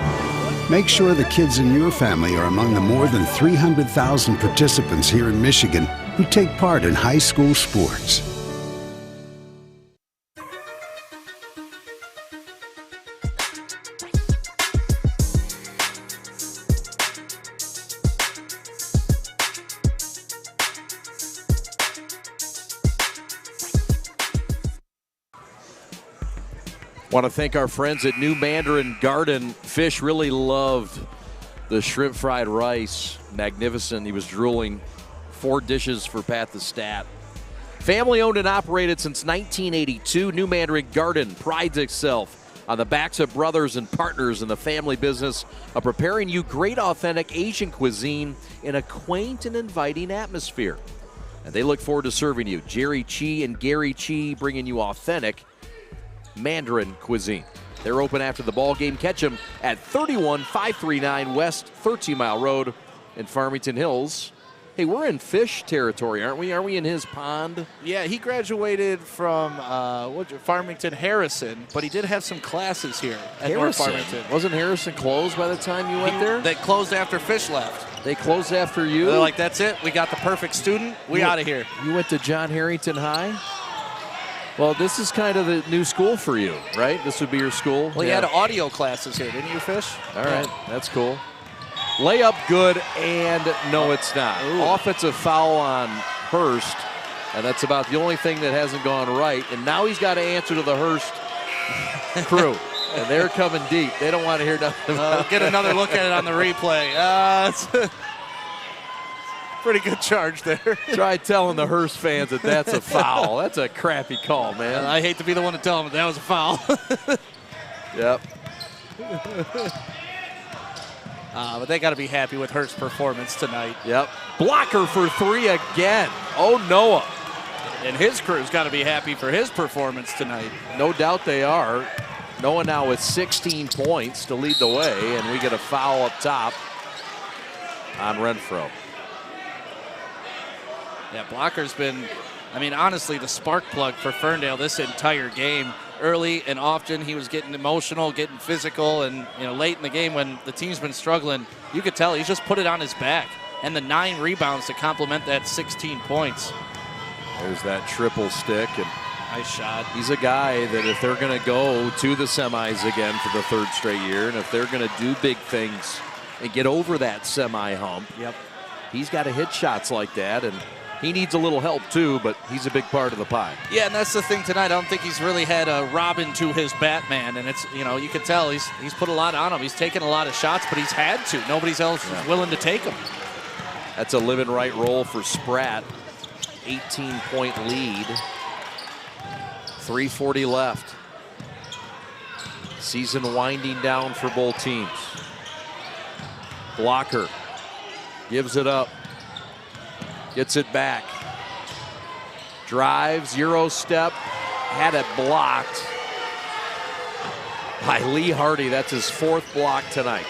Make sure the kids in your family are among the more than 300,000 participants here in Michigan who take part in high school sports. Want to thank our friends at New Mandarin Garden. Fish really loved the shrimp fried rice. Magnificent. He was drooling. 4 dishes for Pat the Stat. Family owned and operated since 1982. New Mandarin Garden prides itself on the backs of brothers and partners in the family business of preparing you great authentic Asian cuisine in a quaint and inviting atmosphere. And they look forward to serving you. Jerry Chi and Gary Chi bringing you authentic Mandarin cuisine. They're open after the ball game. Catch them at 31539 West 13 Mile Road in Farmington Hills. Hey, we're in Fish territory, aren't we? Are we in his pond? Yeah, he graduated from Farmington Harrison, but he did have some classes here at North Farmington. Wasn't Harrison closed by the time you went there? They closed after Fish left. They closed after you? They're like, that's it. We got the perfect student. We out of here. You went to John Harrington High? Well, this is kind of the new school for you, right? This would be your school? Well, you had audio classes here, didn't you, Fish? All right, that's cool. Layup good, and no, it's not. Ooh. Offensive foul on Hurst, and that's about the only thing that hasn't gone right. And now he's got to answer to the Hurst crew, and they're coming deep. They don't want to hear nothing about Get another look at it on the replay. It's pretty good charge there. Try telling the Hurst fans that that's a foul. That's a crappy call, man. I hate to be the one to tell them that was a foul. Yep. But they got to be happy with Hurst's performance tonight. Yep. Blocker for 3 again. Oh, Noah. And his crew's got to be happy for his performance tonight. No doubt they are. Noah now with 16 points to lead the way, and we get a foul up top on Renfro. Yeah, Blocker's been, I mean, honestly, the spark plug for Ferndale this entire game. Early and often he was getting emotional, getting physical, and late in the game when the team's been struggling, you could tell he's just put it on his back. And the 9 rebounds to complement that 16 points. There's that triple stick. And nice shot. He's a guy that if they're going to go to the semis again for the 3rd straight year, and if they're going to do big things and get over that semi hump, he's got to hit shots like that. And he needs a little help too, but he's a big part of the pie. Yeah, and that's the thing tonight. I don't think he's really had a Robin to his Batman, and it's you can tell he's put a lot on him. He's taken a lot of shots, but he's had to. Nobody else is willing to take them. That's a live and right roll for Spratt. 18-point lead. 3:40 left. Season winding down for both teams. Blocker gives it up. Gets it back. Drives, Euro step, had it blocked by Lee Hardy. That's his 4th block tonight.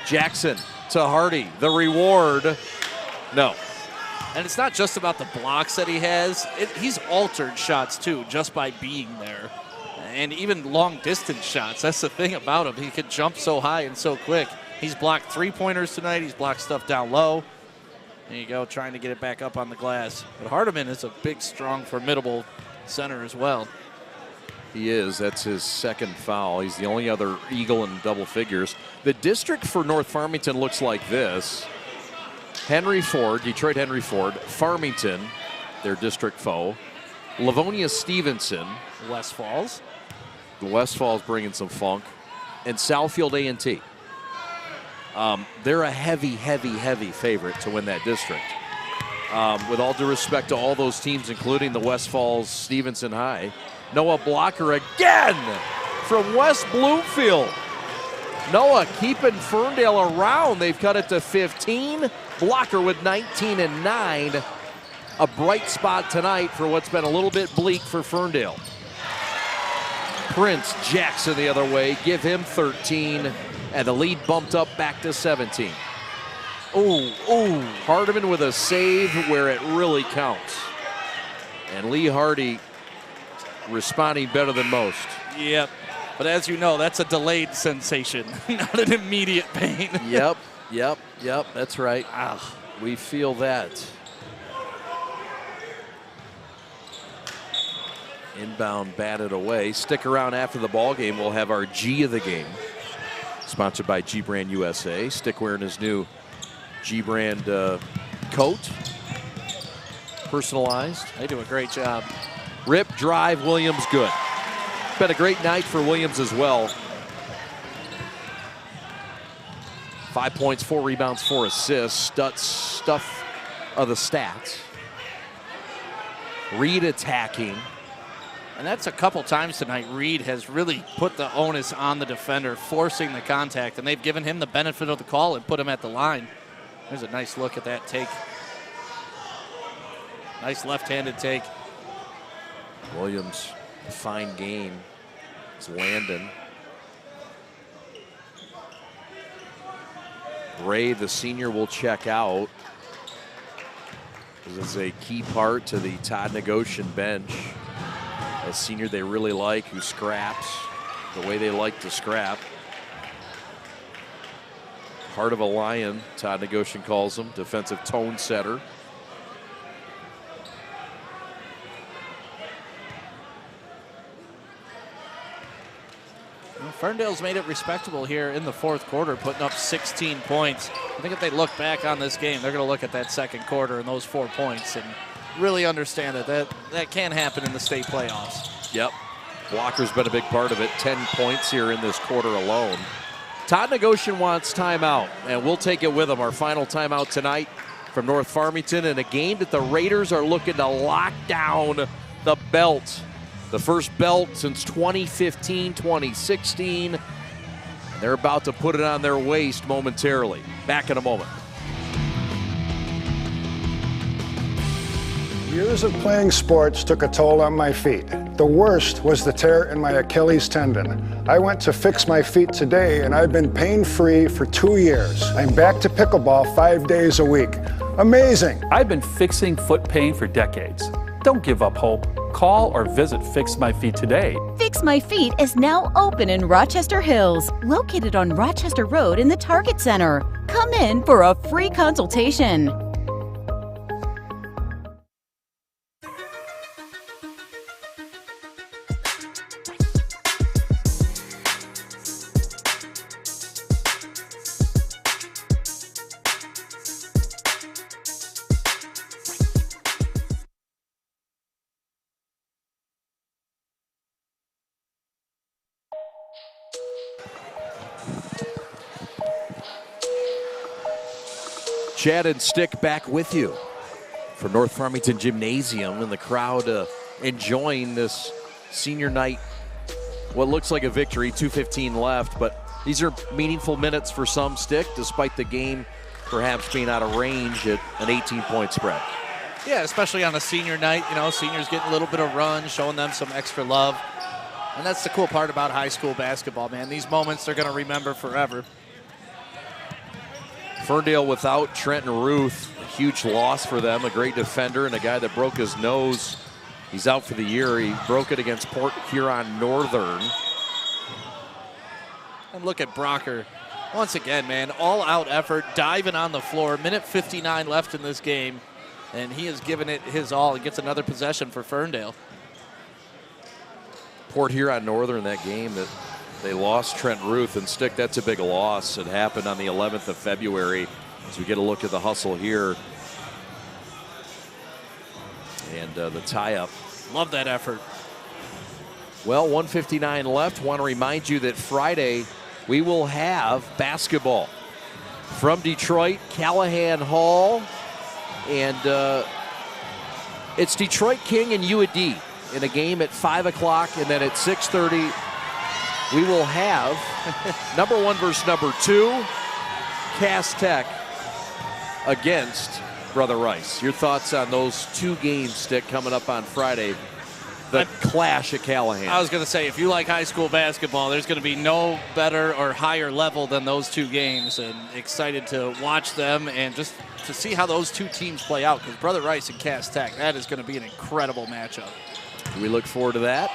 Jackson to Hardy. The reward, no. And it's not just about the blocks that he has. He's altered shots too, just by being there. And even long distance shots. That's the thing about him. He can jump so high and so quick. He's blocked 3-pointers tonight. He's blocked stuff down low. There you go, trying to get it back up on the glass. But Hardiman is a big, strong, formidable center as well. He is. That's his 2nd foul. He's the only other Eagle in double figures. The district for North Farmington looks like this. Henry Ford, Detroit Henry Ford, Farmington, their district foe, Livonia Stevenson, West Falls. West Falls bringing some funk, and Southfield A&T. They're a heavy favorite to win that district. With all due respect to all those teams, including the West Falls Stevenson High. Noah Blocker again from West Bloomfield. Noah keeping Ferndale around. They've cut it to 15. Blocker with 19 and 9. A bright spot tonight for what's been a little bit bleak for Ferndale. Prince Jackson the other way, give him 13, and the lead bumped up back to 17. Hardiman with a save where it really counts. And Lee Hardy responding better than most. Yep. But as you know, that's a delayed sensation, not an immediate pain. Yep. That's right. We feel that. Inbound batted away. Stick around after the ball game. We'll have our G of the game, sponsored by G Brand USA. Stick wearing his new G Brand coat, personalized. They do a great job. Rip, drive, Williams, good. Been a great night for Williams as well. 5 points, 4 rebounds, 4 assists. Stuff of the stats. Reed attacking. And that's a couple times tonight. Reed has really put the onus on the defender, forcing the contact, and they've given him the benefit of the call and put him at the line. There's a nice look at that take. Nice left-handed take. Williams, fine game. It's Landon. Ray, the senior, will check out. This is a key part to the Todd Negocian bench. A senior they really like, who scraps the way they like to scrap. Heart of a lion, Todd Negocian calls him. Defensive tone setter. Well, Ferndale's made it respectable here in the fourth quarter, putting up 16 points. I think if they look back on this game, they're going to look at that second quarter and those 4 points and really understand that can happen in the state playoffs. Yep. Blocker's been a big part of it. 10 points here in this quarter alone. Todd Negocian wants timeout, and we'll take it with him. Our final timeout tonight from North Farmington in a game that the Raiders are looking to lock down the belt. The first belt since 2015, 2016. They're about to put it on their waist momentarily. Back in a moment. Years of playing sports took a toll on my feet. The worst was the tear in my Achilles tendon. I went to fix my feet today, and I've been pain-free for 2 years. I'm back to pickleball 5 days a week. Amazing! I've been fixing foot pain for decades. Don't give up hope. Call or visit Fix My Feet today. Fix My Feet is now open in Rochester Hills, located on Rochester Road in the Target Center. Come in for a free consultation. Chad and Stick back with you for North Farmington Gymnasium, and the crowd enjoying this senior night. What looks like a victory, 2:15 left, but these are meaningful minutes for some, Stick, despite the game perhaps being out of range at an 18-point spread. Yeah, especially on a senior night. You know, seniors getting a little bit of run, showing them some extra love. And that's the cool part about high school basketball, man. These moments they're going to remember forever. Ferndale without Trenton Ruth, a huge loss for them, a great defender and a guy that broke his nose. He's out for the year. He broke it against Port Huron Northern. And look at Brocker. Once again, man, all-out effort, diving on the floor. Minute 59 left in this game, and he has given it his all. He gets another possession for Ferndale. Port Huron Northern, that game that they lost Trent Ruth, and Stick, that's a big loss. It happened on the 11th of February. As we get a look at the hustle here. And the tie-up. Love that effort. Well, 1:59 left. Want to remind you that Friday we will have basketball from Detroit, Callahan Hall. And it's Detroit King and UAD in a game at 5 o'clock. And then at 6:30, we will have number 1 versus number 2, Cass Tech against Brother Rice. Your thoughts on those 2 games, Stick, coming up on Friday? The clash at Callahan. I was going to say, if you like high school basketball, there's going to be no better or higher level than those 2 games. And excited to watch them and just to see how those 2 teams play out. Because Brother Rice and Cass Tech, that is going to be an incredible matchup. We look forward to that.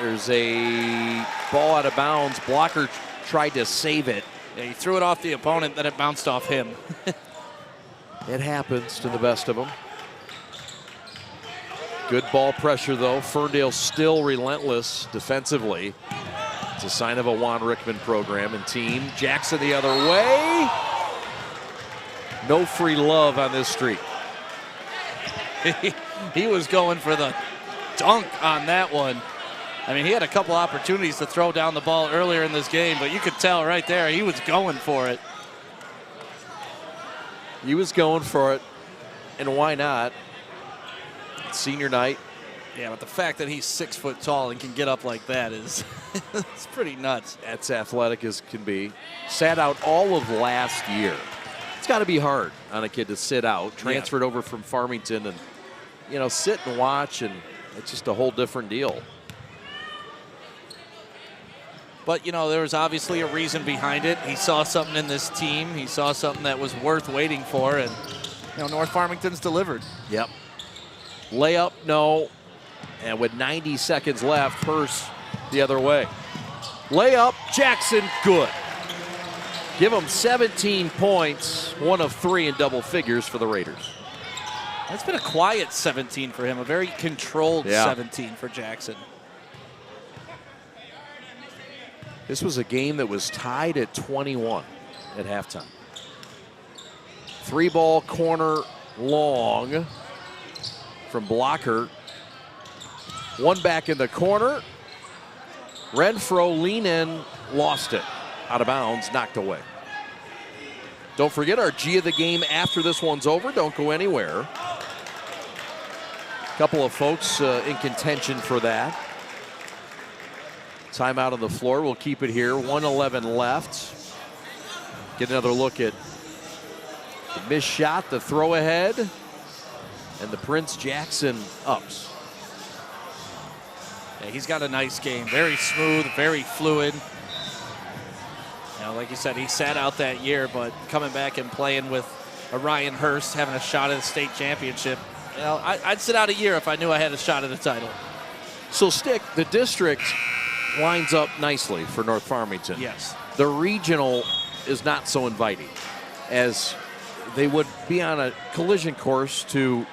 There's a ball out of bounds. Blocker tried to save it. Yeah, he threw it off the opponent, then it bounced off him. It happens to the best of them. Good ball pressure, though. Ferndale still relentless defensively. It's a sign of a Juan Rickman program and team. Jackson the other way. No free love on this streak. He was going for the dunk on that one. I mean, he had a couple opportunities to throw down the ball earlier in this game, but you could tell right there he was going for it. He was going for it, and why not? It's senior night. Yeah, but the fact that he's 6 foot tall and can get up like that is it's pretty nuts. That's athletic as can be. Sat out all of last year. It's got to be hard on a kid to sit out. Transferred over from Farmington and, you know, sit and watch, and it's just a whole different deal. But, you know, there was obviously a reason behind it. He saw something in this team. He saw something that was worth waiting for, and, you know, North Farmington's delivered. Yep. Layup, no. And with 90 seconds left, Hurst the other way. Layup, Jackson, good. Give him 17 points, 1 of 3 in double figures for the Raiders. That's been a quiet 17 for him, a very controlled 17 for Jackson. This was a game that was tied at 21 at halftime. 3-ball corner long from Blocker. 1 back in the corner. Renfro lean in, lost it. Out of bounds, knocked away. Don't forget our G of the game after this one's over. Don't go anywhere. A couple of folks in contention for that. Timeout on the floor. We'll keep it here. 1:11 left. Get another look at the missed shot, the throw ahead, and the Prince Jackson ups. Yeah, he's got a nice game. Very smooth, very fluid. You know, like you said, he sat out that year, but coming back and playing with Ryan Hurst, having a shot at the state championship, you know, I'd sit out a year if I knew I had a shot at the title. So, Stick, the district lines up nicely for North Farmington. Yes. The regional is not so inviting, as they would be on a collision course to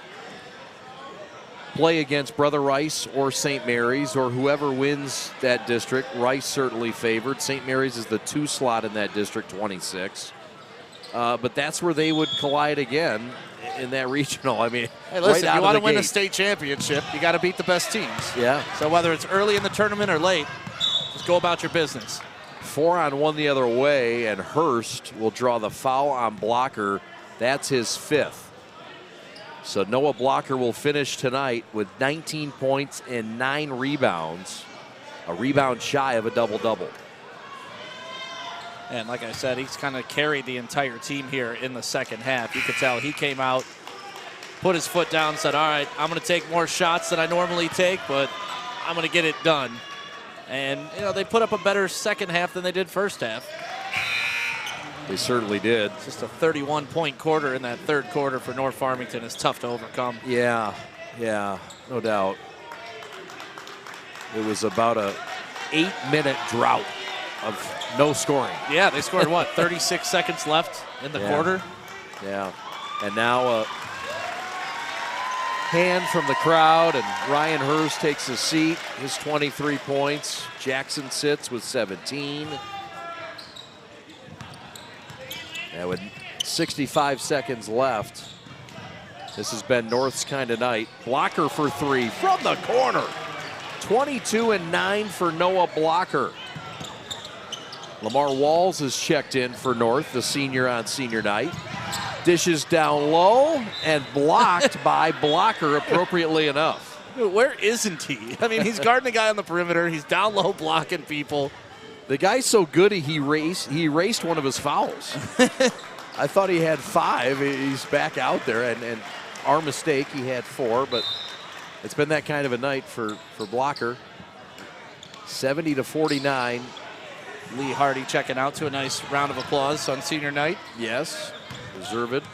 play against Brother Rice or St. Mary's or whoever wins that district. Rice certainly favored. St. Mary's is the 2 slot in that district, 26. But that's where they would collide again in that regional. I mean, hey, listen, right you want to win gate. a state championship, you got to beat the best teams. Yeah. So whether it's early in the tournament or late, just go about your business. 4-on-1 the other way, and Hurst will draw the foul on Blocker. That's his 5th. So Noah Blocker will finish tonight with 19 points and 9 rebounds. A rebound shy of a double-double. And like I said, he's kind of carried the entire team here in the second half. You could tell he came out, put his foot down, said, all right, I'm going to take more shots than I normally take, but I'm going to get it done. And, you know, they put up a better second half than they did first half. They certainly did. Just a 31-point quarter in that third quarter for North Farmington is tough to overcome. Yeah, no doubt. It was about a 8-minute drought of no scoring. Yeah, they scored, what, 36 seconds left in the quarter? Yeah, and now a hand from the crowd, and Ryan Hurst takes a seat. His 23 points. Jackson sits with 17. Yeah, with 65 seconds left. This has been North's kind of night. Blocker for three from the corner. 22-9 for Noah Blocker. Lamar Walls is checked in for North, the senior on senior night. Dishes down low and blocked by Blocker appropriately enough. Where isn't he? I mean, he's guarding the guy on the perimeter. He's down low blocking people. The guy's so good he erased one of his fouls. I thought he had 5. He's back out there, and our mistake, he had 4, but it's been that kind of a night for Blocker. 70-49. Lee Hardy checking out to a nice round of applause on senior night. Yes, deserved.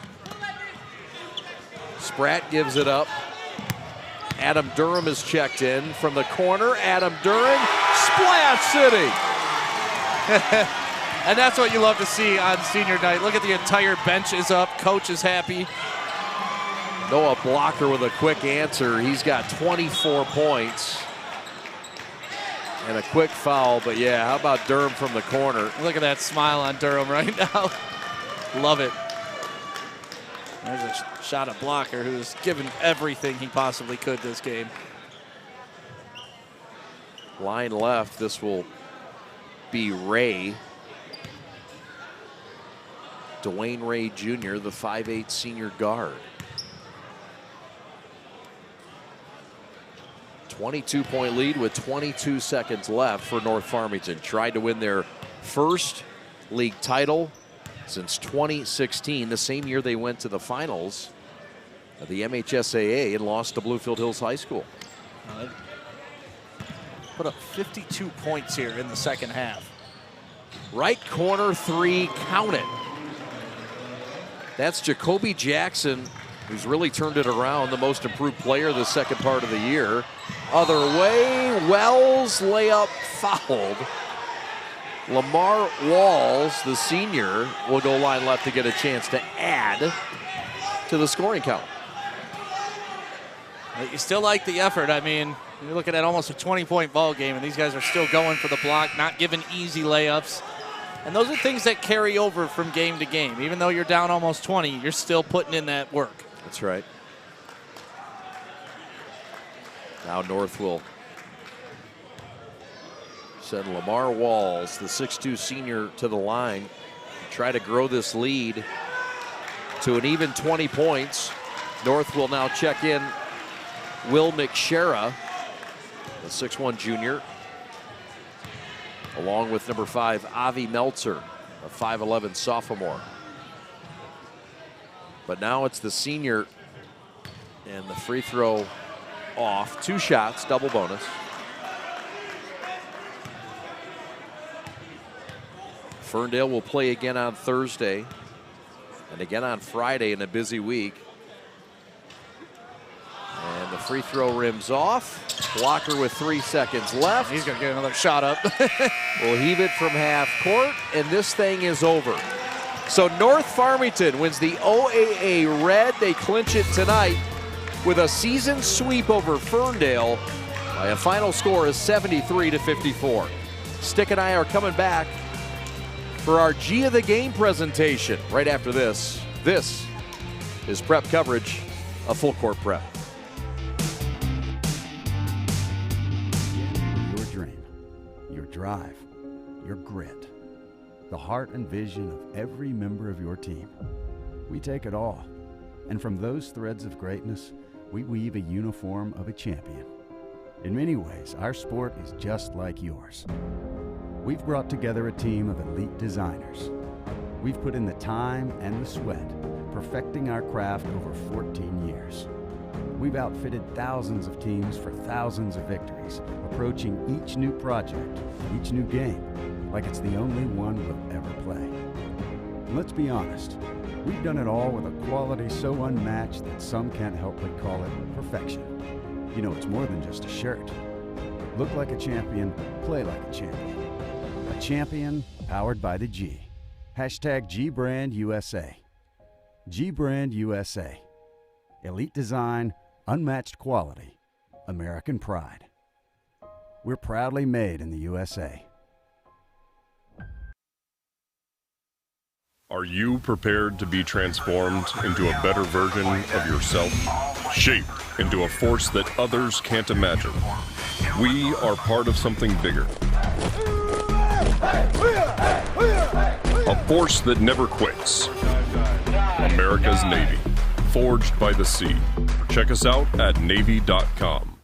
Spratt gives it up. Adam Durham is checked in from the corner. Adam Durham, Splash City. And that's what you love to see on senior night. Look at the entire bench is up. Coach is happy. Noah Blocker with a quick answer. He's got 24 points. And a quick foul, but yeah, how about Durham from the corner? Look at that smile on Durham right now. Love it. There's a shot at Blocker, who's given everything he possibly could this game. Line left, this will be Ray. Dwayne Ray Jr., the 5'8" senior guard. 22-point lead with 22 seconds left for North Farmington. Tried to win their first league title since 2016, the same year they went to the finals of the MHSAA and lost to Bluefield Hills High School. Put up 52 points here in the second half. Right corner three, count it. That's Jacoby Jackson, who's really turned it around, the most improved player the second part of the year. Other way, Wells layup fouled. Lamar Walls, the senior, will go line left to get a chance to add to the scoring count. You still like the effort. I mean, you're looking at almost a 20-point ball game, and these guys are still going for the block, not giving easy layups. And those are things that carry over from game to game. Even though you're down almost 20, you're still putting in that work. That's right. Now North will send Lamar Walls, the 6'2" senior, to the line. Try to grow this lead to an even 20 points. North will now check in Will McShera, the 6'1" junior, along with number 5, Avi Meltzer, a 5'11" sophomore. But now it's the senior, and the free throw off. 2 shots, double bonus. Ferndale will play again on Thursday and again on Friday in a busy week. And the free throw rims off. Blocker with 3 seconds left. He's going to get another shot up. We'll heave it from half court, and this thing is over. So North Farmington wins the OAA Red. They clinch it tonight with a season sweep over Ferndale by a final score of 73-54. Stick and I are coming back for our G of the Game presentation right after this. This is Prep coverage of Full Court Prep. Your dream, your drive, your grit, the heart and vision of every member of your team. We take it all, and from those threads of greatness, we weave a uniform of a champion. In many ways, our sport is just like yours. We've brought together a team of elite designers. We've put in the time and the sweat, perfecting our craft over 14 years. We've outfitted thousands of teams for thousands of victories, approaching each new project, each new game, like it's the only one we'll ever play. And let's be honest, we've done it all with a quality so unmatched that some can't help but call it perfection. You know, it's more than just a shirt. Look like a champion, play like a champion. A champion powered by the G. Hashtag GBrandUSA. GBrandUSA. Elite design, unmatched quality, American pride. We're proudly made in the USA. Are you prepared to be transformed into a better version of yourself? Shaped into a force that others can't imagine. We are part of something bigger. A force that never quits. America's Navy. Forged by the sea. Check us out at Navy.com.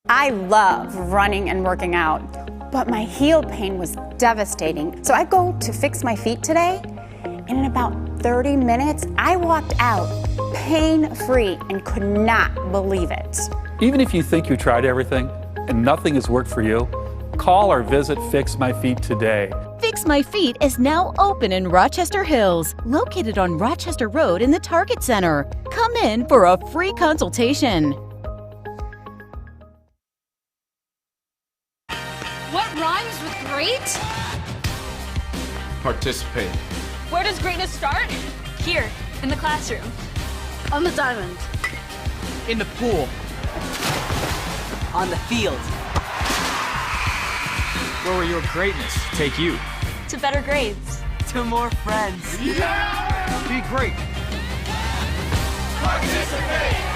I love running and working out, but my heel pain was devastating. So I go to fix my feet today, and in about 30 minutes, I walked out pain-free and could not believe it. Even if you think you tried everything and nothing has worked for you, call or visit Fix My Feet today. Fix My Feet is now open in Rochester Hills, located on Rochester Road in the Target Center. Come in for a free consultation. What rhymes with great? Participate. Where does greatness start? Here, in the classroom. On the diamond. In the pool. On the field. Where will your greatness take you? To better grades. To more friends. Yeah! Be great. Participate!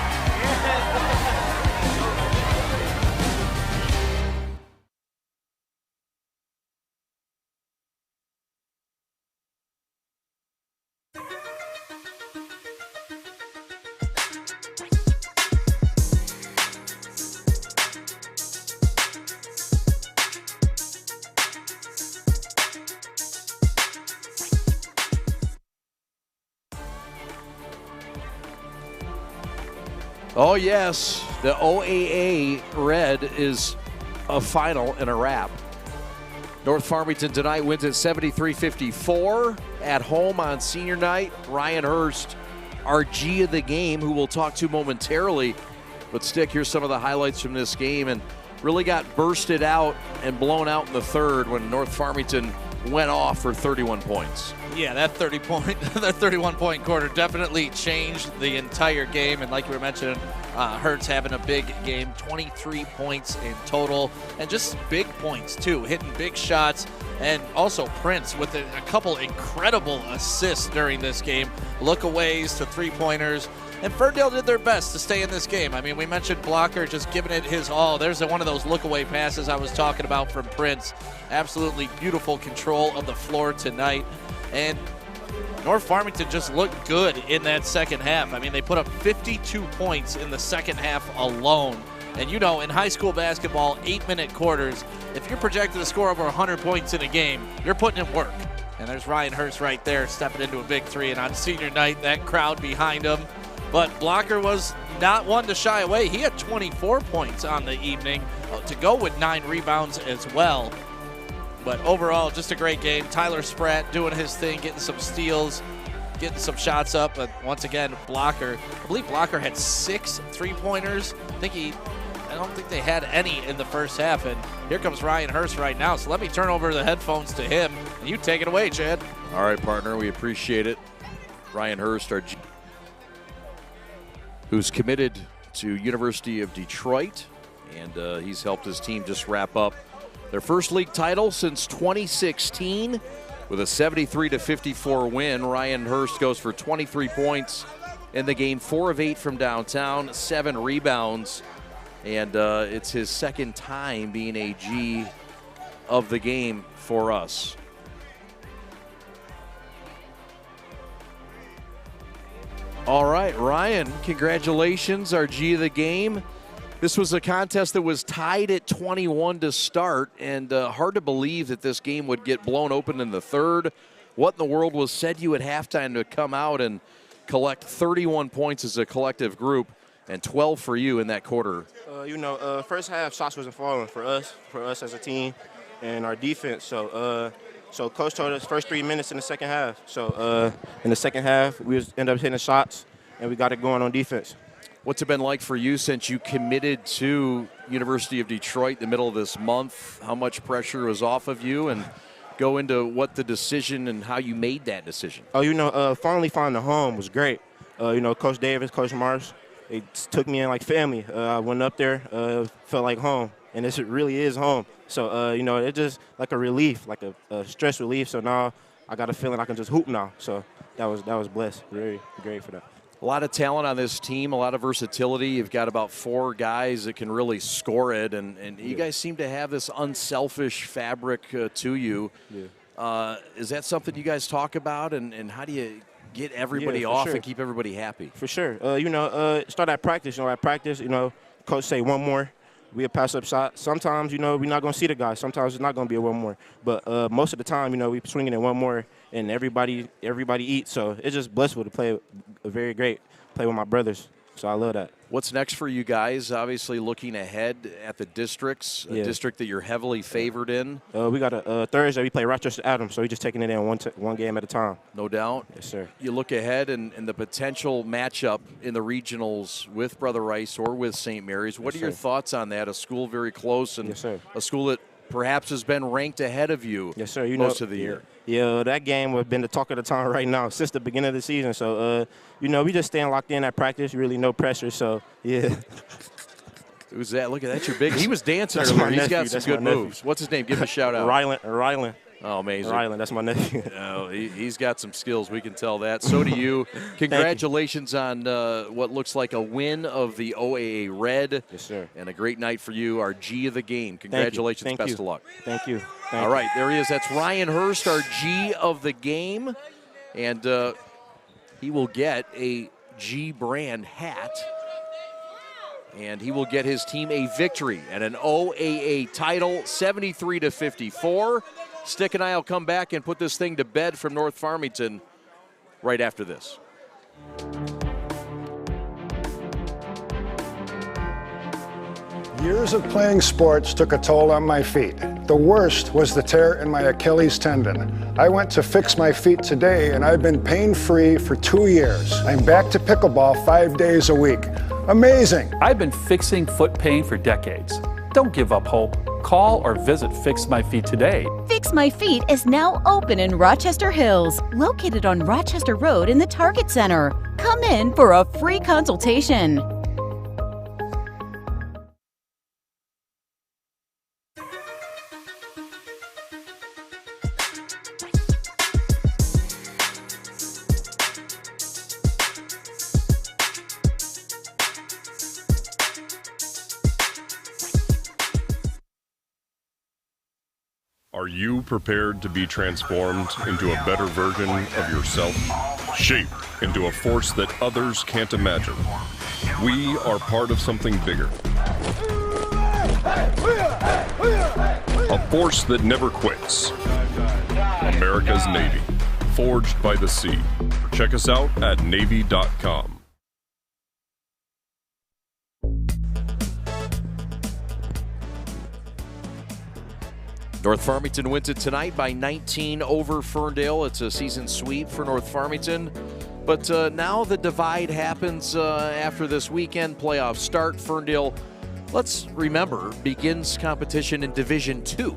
Oh, yes, the OAA Red is a final and a wrap. North Farmington tonight wins at 73-54 at home on senior night. Ryan Hurst, our G of the game, who we'll talk to momentarily. But Stick, here's some of the highlights from this game, and really got bursted out and blown out in the third when North Farmington went off for 31 points. Yeah, that 31-point quarter definitely changed the entire game. And like you were mentioning, Hurts having a big game, 23 points in total, and just big points too, hitting big shots. And also Prince with a couple incredible assists during this game, lookaways to three-pointers. And Ferndale did their best to stay in this game. I mean, we mentioned Blocker just giving it his all. There's one of those look-away passes I was talking about from Prince. Absolutely beautiful control of the floor tonight. And North Farmington just looked good in that second half. I mean, they put up 52 points in the second half alone. And you know, in high school basketball, 8-minute quarters, if you're projected to score over 100 points in a game, you're putting in work. And there's Ryan Hurst right there stepping into a big three. And on senior night, that crowd behind him. But Blocker was not one to shy away. He had 24 points on the evening to go with 9 rebounds as well. But overall, just a great game. Tyler Spratt doing his thing, getting some steals, getting some shots up. But once again, Blocker, I believe Blocker had 6 three-pointers. I don't think they had any in the first half. And here comes Ryan Hurst right now. So let me turn over the headphones to him. And you take it away, Chad. All right, partner, we appreciate it. Ryan Hurst, our who's committed to University of Detroit, and he's helped his team just wrap up their first league title since 2016 with a 73-54 win. Ryan Hurst goes for 23 points in the game, 4 of 8 from downtown, 7 rebounds, and it's his second time being a G of the game for us. All right, Ryan, congratulations, our G of the game. This was a contest that was tied at 21 to start, and hard to believe that this game would get blown open in the third. What in the world was said to you at halftime to come out and collect 31 points as a collective group and 12 for you in that quarter? First half shots wasn't falling for us as a team and our defense. So Coach told us first 3 minutes in the second half. So in the second half, we ended up hitting shots, and we got it going on defense. What's it been like for you since you committed to University of Detroit in the middle of this month? How much pressure was off of you? And go into what the decision and how you made that decision. Finally finding a home was great. Coach Davis, Coach Marsh, they took me in like family. I went up there, felt like home. and this really is home. So, you know, it's just like a relief, like a stress relief. So now I got a feeling I can just hoop now. So that was blessed. Very great for that. A lot of talent on this team, a lot of versatility. You've got about 4 guys that can really score it, and you guys seem to have this unselfish fabric to you. Yeah. Is that something you guys talk about, and how do you get everybody off and keep everybody happy? For sure. You know, start at practice. You know, at practice, you know, coach say one more. We'll pass up shot. Sometimes, you know, we're not going to see the guy. Sometimes it's not going to be a one more. But most of the time, you know, we swinging in one more, and everybody eats. So it's just blissful to play play with my brothers. So I love that. What's next for you guys? Obviously looking ahead at the districts, a district that you're heavily favored in. We got a Thursday. We play Rochester Adams, so we're just taking it in one game at a time. No doubt. Yes, sir. You look ahead and the potential matchup in the regionals with Brother Rice or with St. Mary's. What are your thoughts on that? A school very close and a school that perhaps has been ranked ahead of you most of the year. Yeah, that game has been the talk of the town right now since the beginning of the season. So, you know, we just staying locked in at practice, really no pressure. So, yeah. Who's that? Look at that. You're big. He was dancing earlier. He's got some good moves. What's his name? Give him a shout out. Rylan. Oh, amazing. Rylan, that's my nephew. Oh, he's got some skills. We can tell that. So do you. Congratulations on what looks like a win of the OAA Red. Yes, sir. And a great night for you, our G of the game. Congratulations. Thank Best you. of luck. Thank you. All right, there he is. That's Ryan Hurst, our G of the game. And he will get a G brand hat. And he will get his team a victory and an OAA title, 73-54. Stick and I will come back and put this thing to bed from North Farmington right after this. Years of playing sports took a toll on my feet. The worst was the tear in my Achilles tendon. I went to fix my feet today, and I've been pain-free for 2 years. I'm back to pickleball 5 days a week. Amazing! I've been fixing foot pain for decades. Don't give up hope. Call or visit Fix My Feet today. Fix My Feet is now open in Rochester Hills, located on Rochester Road in the Target Center. Come in for a free consultation. Are you prepared to be transformed into a better version of yourself? Shaped into a force that others can't imagine. We are part of something bigger. A force that never quits. America's Navy. Forged by the sea. Check us out at Navy.com. North Farmington wins it tonight by 19 over Ferndale. It's a season sweep for North Farmington. But now the divide happens after this weekend. Playoffs start. Ferndale, let's remember, begins competition in Division II,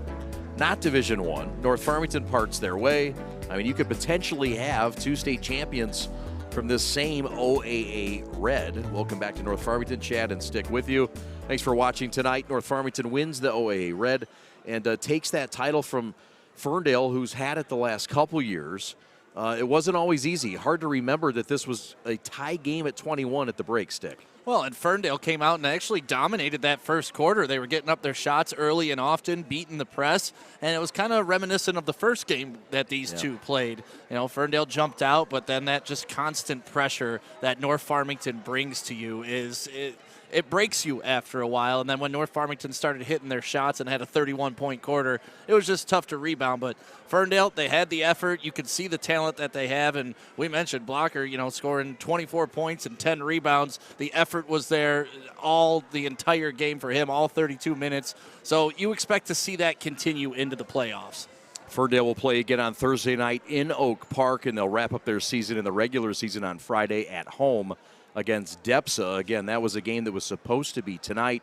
not Division I. North Farmington parts their way. I mean, you could potentially have 2 state champions from this same OAA Red. Welcome back to North Farmington. Chad and Stick with you. Thanks for watching tonight. North Farmington wins the OAA Red and takes that title from Ferndale, who's had it the last couple years. It wasn't always easy. Hard to remember that this was a tie game at 21 at the break, Stick. Well, and Ferndale came out and actually dominated that first quarter. They were getting up their shots early and often, beating the press, and it was kind of reminiscent of the first game that these two played. You know, Ferndale jumped out, but then that just constant pressure that North Farmington brings to you it breaks you after a while. And then when North Farmington started hitting their shots and had a 31-point quarter, it was just tough to rebound. But Ferndale, they had the effort. You could see the talent that they have. And we mentioned Blocker, you know, scoring 24 points and 10 rebounds. The effort was there the entire game for him, all 32 minutes. So you expect to see that continue into the playoffs. Ferndale will play again on Thursday night in Oak Park, and they'll wrap up their season in the regular season on Friday at home against DEPSA. Again, that was a game that was supposed to be tonight,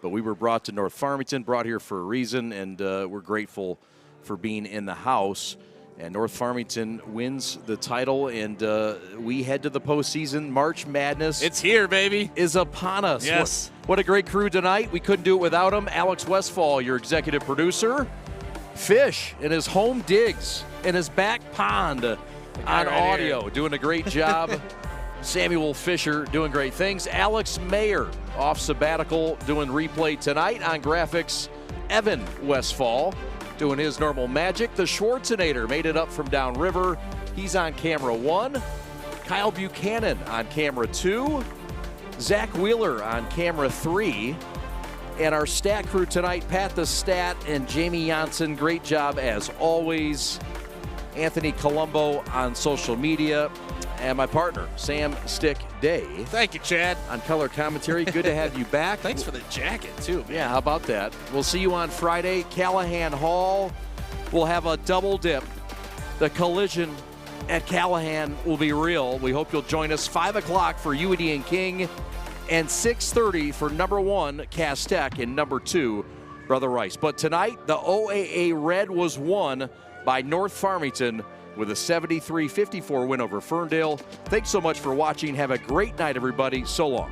but we were brought to North Farmington, brought here for a reason, and we're grateful for being in the house. And North Farmington wins the title, and we head to the postseason. March Madness. It's here, baby. Is upon us. Yes. What a great crew tonight. We couldn't do it without him. Alex Westfall, your executive producer. Fish in his home digs in his back pond on audio, doing a great job. Samuel Fisher doing great things. Alex Mayer off sabbatical doing replay tonight on graphics. Evan Westfall doing his normal magic. The Schwarzenator made it up from downriver. He's on camera 1. Kyle Buchanan on camera 2. Zach Wheeler on camera 3. And our stat crew tonight, Pat the Stat and Jamie Janssen. Great job as always. Anthony Colombo on social media. And my partner, Sam Stick Day. Thank you, Chad. On color commentary. Good to have you back. Thanks for the jacket, too. Yeah, how about that? We'll see you on Friday. Callahan Hall. We'll have a double dip. The collision at Callahan will be real. We hope you'll join us. 5 o'clock for UAD and King. And 6:30 for number 1, Cass Tech, and number 2, Brother Rice. But tonight, the OAA Red was won by North Farmington with a 73-54 win over Ferndale. Thanks so much for watching. Have a great night, everybody. So long.